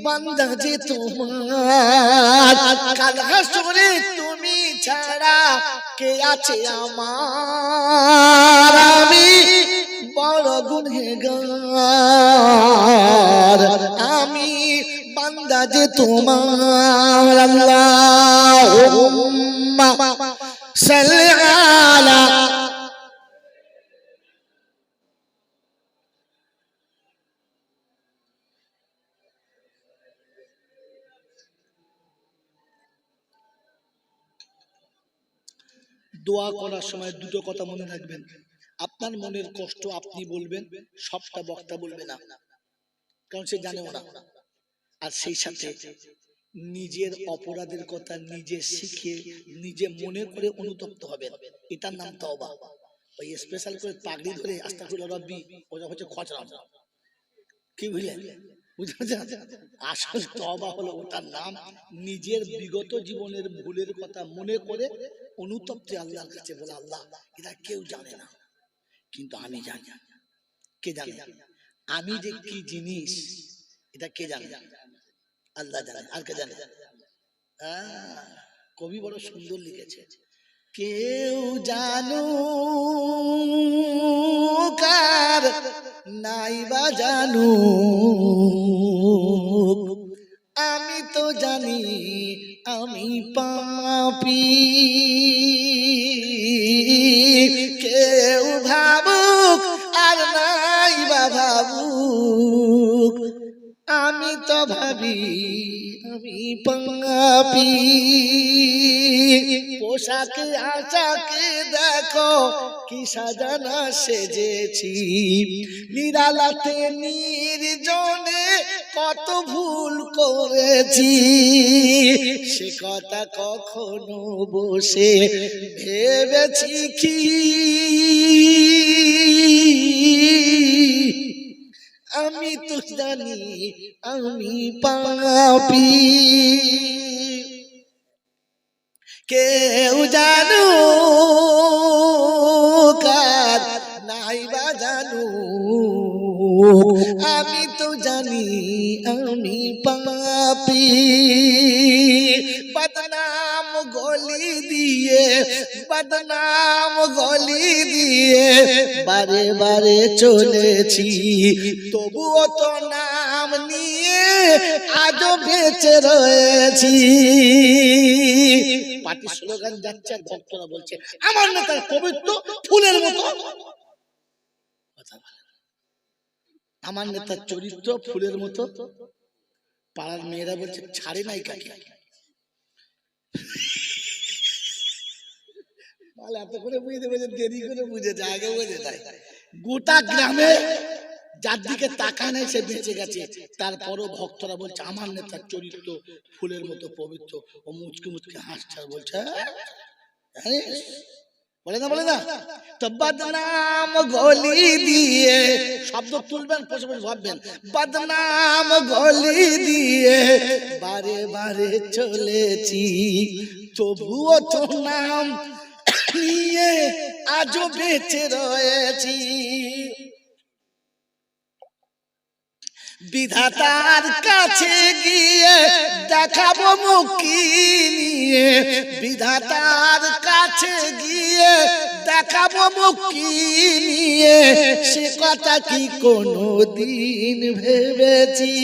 বান্দা যে তোমার, কাল হাসরে তুমি ছাড়া কে আছে আমার, আমি বড় গুনহেগার, আমি বান্দা যে তোমার। আল্লাহুম্মা সাল্লি আলা দোয়া করার সময় দুটো কথা মনে রাখবেন। আপনার মনের কষ্ট আপনি বলবেন, সবটা বক্তা বলবে না, কারণ সে জানেও না। আর সেই সাথে নিজের অপরাধের কথা নিজে শিখে নিজে মনে করে অনুতপ্ত হবেন, এটার নাম তওবা। ওই স্পেশাল করে পাগড়ি ধরে আস্তাগফিরুল্লাহ রাব্বি, ওটা হচ্ছে খচরা। কি বুঝলেন? আসল তওবা হলো ওটার নাম, নিজের বিগত জীবনের ভুলের কথা মনে করে অনুতপ্তে আল্লাহর কাছে বলে, আল্লাহ এটা কেউ জানে না কিন্তু আমি জানি। কে জানে? আমি যে কি জিনিস এটা কে জানে? আল্লাহ জানে। আর কে জানে? কবি বড় সুন্দর লিখেছে, কেউ জানো কার নাই বা জানু, আমি তো জানি আমি পাপী, কেউ ভাবুক আর নাই বা ভাবুক, আমি তো ভাবি আমি পাপী। পোশাকে আশাকে দেখো কি সাজানা সেজেছি, নিরালাতে নির্জনে কত ভুল করেছি, সে কথা কখনো বসে ভেবেছি কি, আমি তো জানি আমি পাপী, কেউ জানো কার নাই বা জানো, আমি তো জানি আমি পাপী। বদনাম গলি দিয়ে, বদনাম গলি দিয়ে বারে বারে চলেছি, তবুও তো নাম নিয়ে আজও বেঁচে রয়েছি। পার্টি স্লোগান যাচ্ছে আর ভক্তরা বলছে আমার নেতার পবিত্র ফুলের মতো, আমার নেতার চরিত্র ফুলের মতো। পাড়ার মেয়েরা বলছে ছাড়ে নাই কাকে, এত করে বুঝতে পেরেছে, দেরি করে বুঝেছে, আগে বুঝে নাই। গোটা গ্রামে যার দিকে তাকা নেই সে বেঁচে গেছে, তারপরও ভক্তরা বলছে আমার নেতার চরিত্র ফুলের মতো পবিত্র। ও মুচকে মুচকে হাসছে আর বলছে, বলে না বলে না। তো বদনাম গলি দিয়ে, শব্দ তুলবেন বসে বসে ভাববেন, বদনাম গলি দিয়ে বারে বারে চলেছি, তবুও তো নাম নিয়ে আজও বেঁচে রয়েছি। বিধাতার কাছে গিয়ে দেখাবো মুক্তি নিয়ে, বিধাতার কাছে গিয়ে দেখাবো মুক্তি নিয়ে, সে কথা কি কোনদিন ভেবেছি?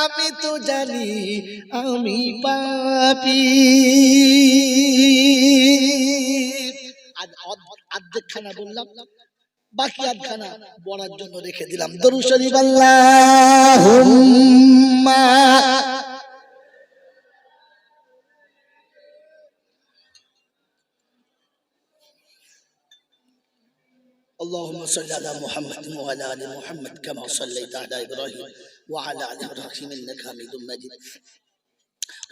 আমি তো জানি আমি পাপী। অর্ধেক খানা বললাম, বাকি আধখানা বলার জন্য রেখে দিলাম। দরুদ শরীফ আল্লাহুম্মা اللهم صل على محمد وعلى ال محمد كما صليت على ابراهيم وعلى ال ابراهيم انك حميد مجيد.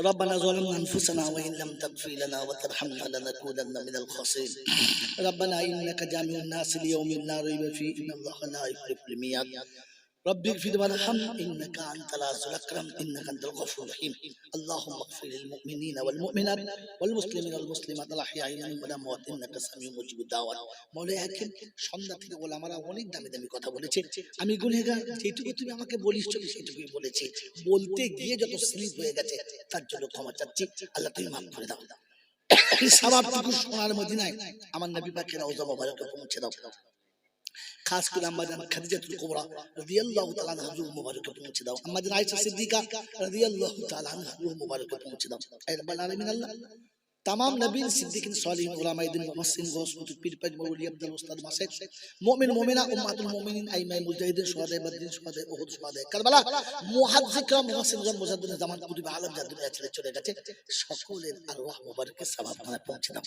ربنا ظلمنا انفسنا وان لم تغفر لنا وترحمنا لنكونن من الخاسرين. ربنا انك جامع الناس ليوم لا ريب فيه ان الله لا يخلف الميعاد. ربي اغفر وارحم انك انت العزيز الاكرم انك انت الغفور الرحيم. اللهم اغفر للمؤمنين والمؤمنات والمسلمين والمسلمات الاحياء منهم والاموات انك سميع مجيب الدعوات. মওলা হাকিম, সন্ধ্যা থেকে ওলামারা অনেক দামি দামি কথা বলেছে, আমি গুনাহগার, যেটুকু তুমি আমাকে বলিস চলি সেটুকুই বলেছি, বলতে গিয়ে যত স্লিপ হয়ে গেছে তার জন্য ক্ষমা চাচ্ছি। আল্লাহ তুমি মাফ করে দাও। সওয়াবটুকু সোনার মদিনায় আমার নবী পাকের রওজা মোবারকে পৌঁছে দাও। খাস করে আম্মাজান খাদিজাতুল কুবরা রাদিয়াল্লাহু তাআলা আনহা রূহ মুবারকে পৌঁছে দাও। আম্মাজান আয়েশা সিদ্দিকা রাদিয়াল্লাহু তাআলা আনহা রূহ মুবারকে পৌঁছে দাও। হে রব্বুল আলামিন, আল্লাহ तमाम नबीन सिद्दीकीन सालिहीन उलमाए दिन मुहस्सिन गौस कुतुब पीर पैगंबर मौलवी अब्दुल उस्ताद मासिक मोमिन मोमिना उम्मतुल मोमिनीन आइमाए मुजाहिदीन शुहदाए बदरीन शुहदाए उहुद शुहदाए करबला मुहद्दिकिन मुहस्सिन मुजाद्दिद জামান কুতুব আলম যা দুনিয়া ছেড়ে চলে গেছে সকলের আরওয়াহ মুবারকের সওয়াব মানে পৌঁছে দাও।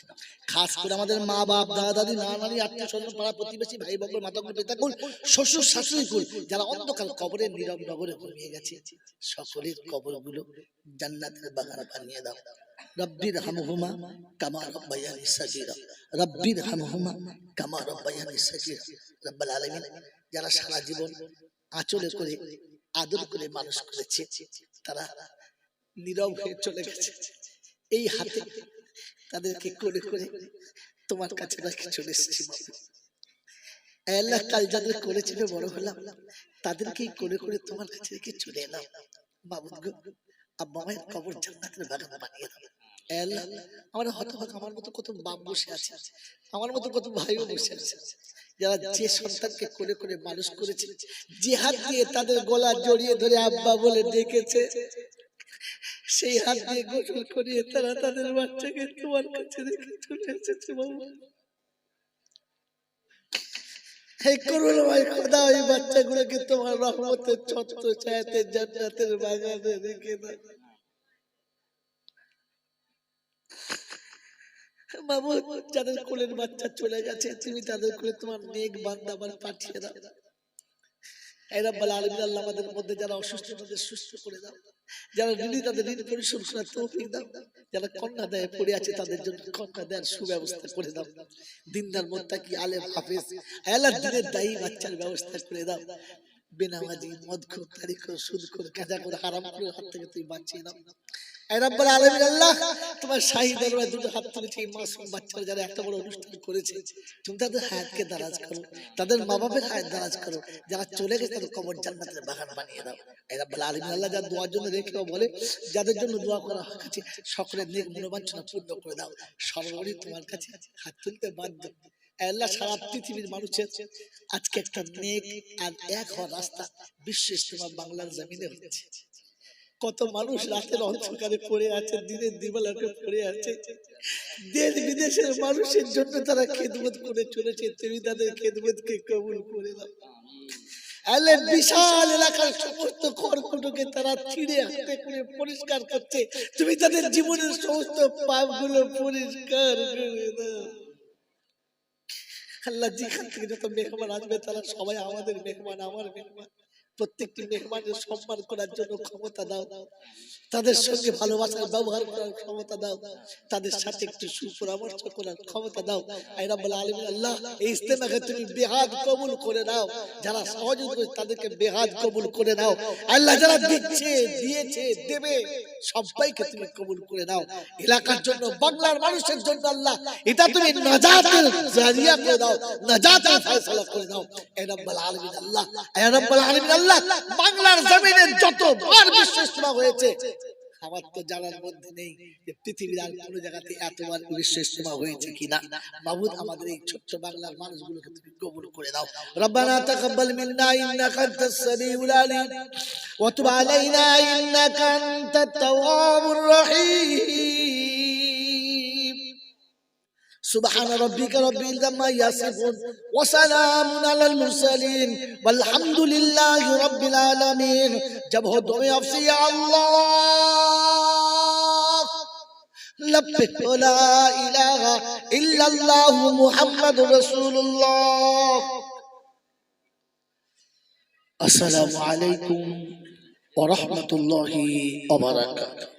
খাস করে আমাদের মা বাপ দাদা দাদি নানা নানি আত্মীয় স্বজন পাড়া প্রতিবেশী ভাই বকর মাতাকুল পিতাকুল শ্বশুর শাশুড়িকুল যারা অন্ধকার কবরের নীরব নগরে ঘুমিয়ে গেছে সকলের কবরগুলো জান্নাতের বাগান বানিয়ে দাও। रब्बी रहमहुमा कमा रब्बयानी सगीरा, रब्बी रहमहुमा कमा रब्बयानी सगीरा। रब्बुल आलामीन, যারা সারা জীবন আঁচলে করে আদর করে মানুষ করেছে তারা নীরব হয়ে চলে গেছে, এই হাতে তাদেরকে করে করে তোমার কাছে রেখে চলে এসেছি। আল্লাহ, কাল যাদের করেছিল বড় হলাম তাদেরকেই করে করে তোমার কাছে রেখে চলে এলাম। মাবুদ গো, আব্বা মায়ের কবর জান্নাতের বাগান বানিয়ে দাও। আল্লাহ, আমার হতভাগ আমার মতো কত বাপ বসে আছে, আমার মতো কত ভাইও বসে আছে, যারা যে সন্তানকে করে করে মানুষ করেছে, যে হাত দিয়ে তাদের গলা জড়িয়ে ধরে আব্বা বলে ডেকেছে, সেই হাত দিয়ে গোসল করিয়ে তারা তাদের বাচ্চাকে তোমার কাছে রেখে চলে এসেছে। বাবা, হে করুণাময় খোদা, ওই বাচ্চাগুলোকে তোমার রহমতের ছত্র ছায়াতে জান্নাতের বাগানে রেখে দাও। বাবু, যাদের কোলের বাচ্চা চলে গেছে তুমি তাদের কোলে তোমার নেক বান্দা পাঠিয়ে দাও। হে রব্বুল আলামিন, আল্লাহ আমাদের মধ্যে যারা অসুস্থ তাদের সুস্থ করে দাও, যারা ঋণী তাদের ঋণ পরিশোধ করার তৌফিক দাও, যারা কন্যা দেয় পড়ে আছে তাদের জন্য কন্যা দেওয়ার সুব্যবস্থা করে দাও। দিনদার মুত্তাকি আলেম হাফেজ আল্লাহ দিনের দায়ী বাচ্চার ব্যবস্থা করে দাও। বেনামাজি মদখোর তারিখোর সুদখোর গাঁজাখোর হারামখোর হাত থেকে তুমি বাঁচিয়ে দাও। হে রব্বুল আলামিন, আল্লাহ তোমার শাহী দরবারে দুটো হাত তুলেছি, এই মাসুম বাচ্চারা যারা এত বড় অনুষ্ঠান করেছে তুমি তাদের হায়াতকে দারাজ করো, তাদের মা বাপের হায়াত দারাজ করো, যারা চলে গেছে তাদের কবর জান্নাতের বাগান বানিয়ে দাও। হে রব্বুল আলামিন, আল্লাহ যারা দোয়ার জন্য রেখেও বলে যাদের জন্য দোয়া করা হচ্ছে সকলের নেক মনোবাঞ্ছনা পূর্ণ করে দাও। সর্বোপরি তোমার কাছে হাত তুলতে বাধ্য। আল্লাহ, সারা পৃথিবীর মানুষের আজকে একটা নেক আর এক হওয়ার রাস্তা বিশ্ব ইজতেমা বাংলার জমিনে হচ্ছে। কত মানুষ রাতের অন্ধকারে পড়ে আছে, দিনের দিবালোকে পড়ে আছে, দেশ বিদেশের মানুষের জন্য তারা খেদমত করে চলেছে, তুমি তাদের খেদমতকে কবুল করে দাও। আল্লাহ, বিশাল এলাকার সমস্ত খড়কুটোকে তারা ছিঁড়ে হাতে করে পরিষ্কার করছে, তুমি তাদের জীবনের সমস্ত পাপগুলো পরিষ্কার করে দাও। আল্লাহ, যেখান থেকে যত মেহমান আসবে তারা সবাই আমাদের মেহমান, আমার মেহমান, প্রত্যেকটি মেহমানের সম্মান করার জন্য ক্ষমতা দাও, তাদের সঙ্গে ভালোবাসার ব্যবহার করার ক্ষমতা দাও, তাদের সাথে একটু সুপরামর্শ করার ক্ষমতা দাও। আয় রাব্বুল আলামিন আল্লাহ, এই ইজতেমাকে তুমি বেহাত কবুল করে নাও, যারা সহযোগিতা করে তাদেরকে বেহাত কবুল করে নাও। আল্লাহ যারা দিচ্ছে, দিয়েছে, দেবে, সবাইকে তুমি কবুল করে নাও। এলাকার জন্য, বাংলার মানুষের জন্য আল্লাহ এটা তুমি নাজাতের জারিয়া করে দাও, নাজাতের ফয়সালা করে দাও। আয় রাব্বুল আলামিন আল্লাহ, আয় রাব্বুল আলামিন আল্লাহ, বাংলার জমিনে যতবার বিশ্ব ইজতেমা হয়েছে, আমার তো জানার মধ্যে নেই যে পৃথিবীর আর কোনো জায়গাতে এতবার বিশ্ব ইজতেমা হয়েছে কিনা। মাবুদ, আমাদের এই ছোট্ট বাংলার মানুষগুলোকে তুমি কবুল করে দাও। রব্বানা তাকাব্বাল মিন্না ইন্নাকা আনতাস সামিউল আলিম ওয়া তুব আলাইনা ইন্নাকা আনতাত তাওয়াবুর রহিম। سبحان ربك رب العزة عما يصفون وسلام على المرسلين والحمد لله رب العالمين. जब हो दो में आपसे या अल्लाह लब्बैक ला इलाहा इल्लल्लाह मुहम्मद रसूलुल्लाह. अस्सलामु अलैकुम व रहमतुल्लाहि व बरकातुहू.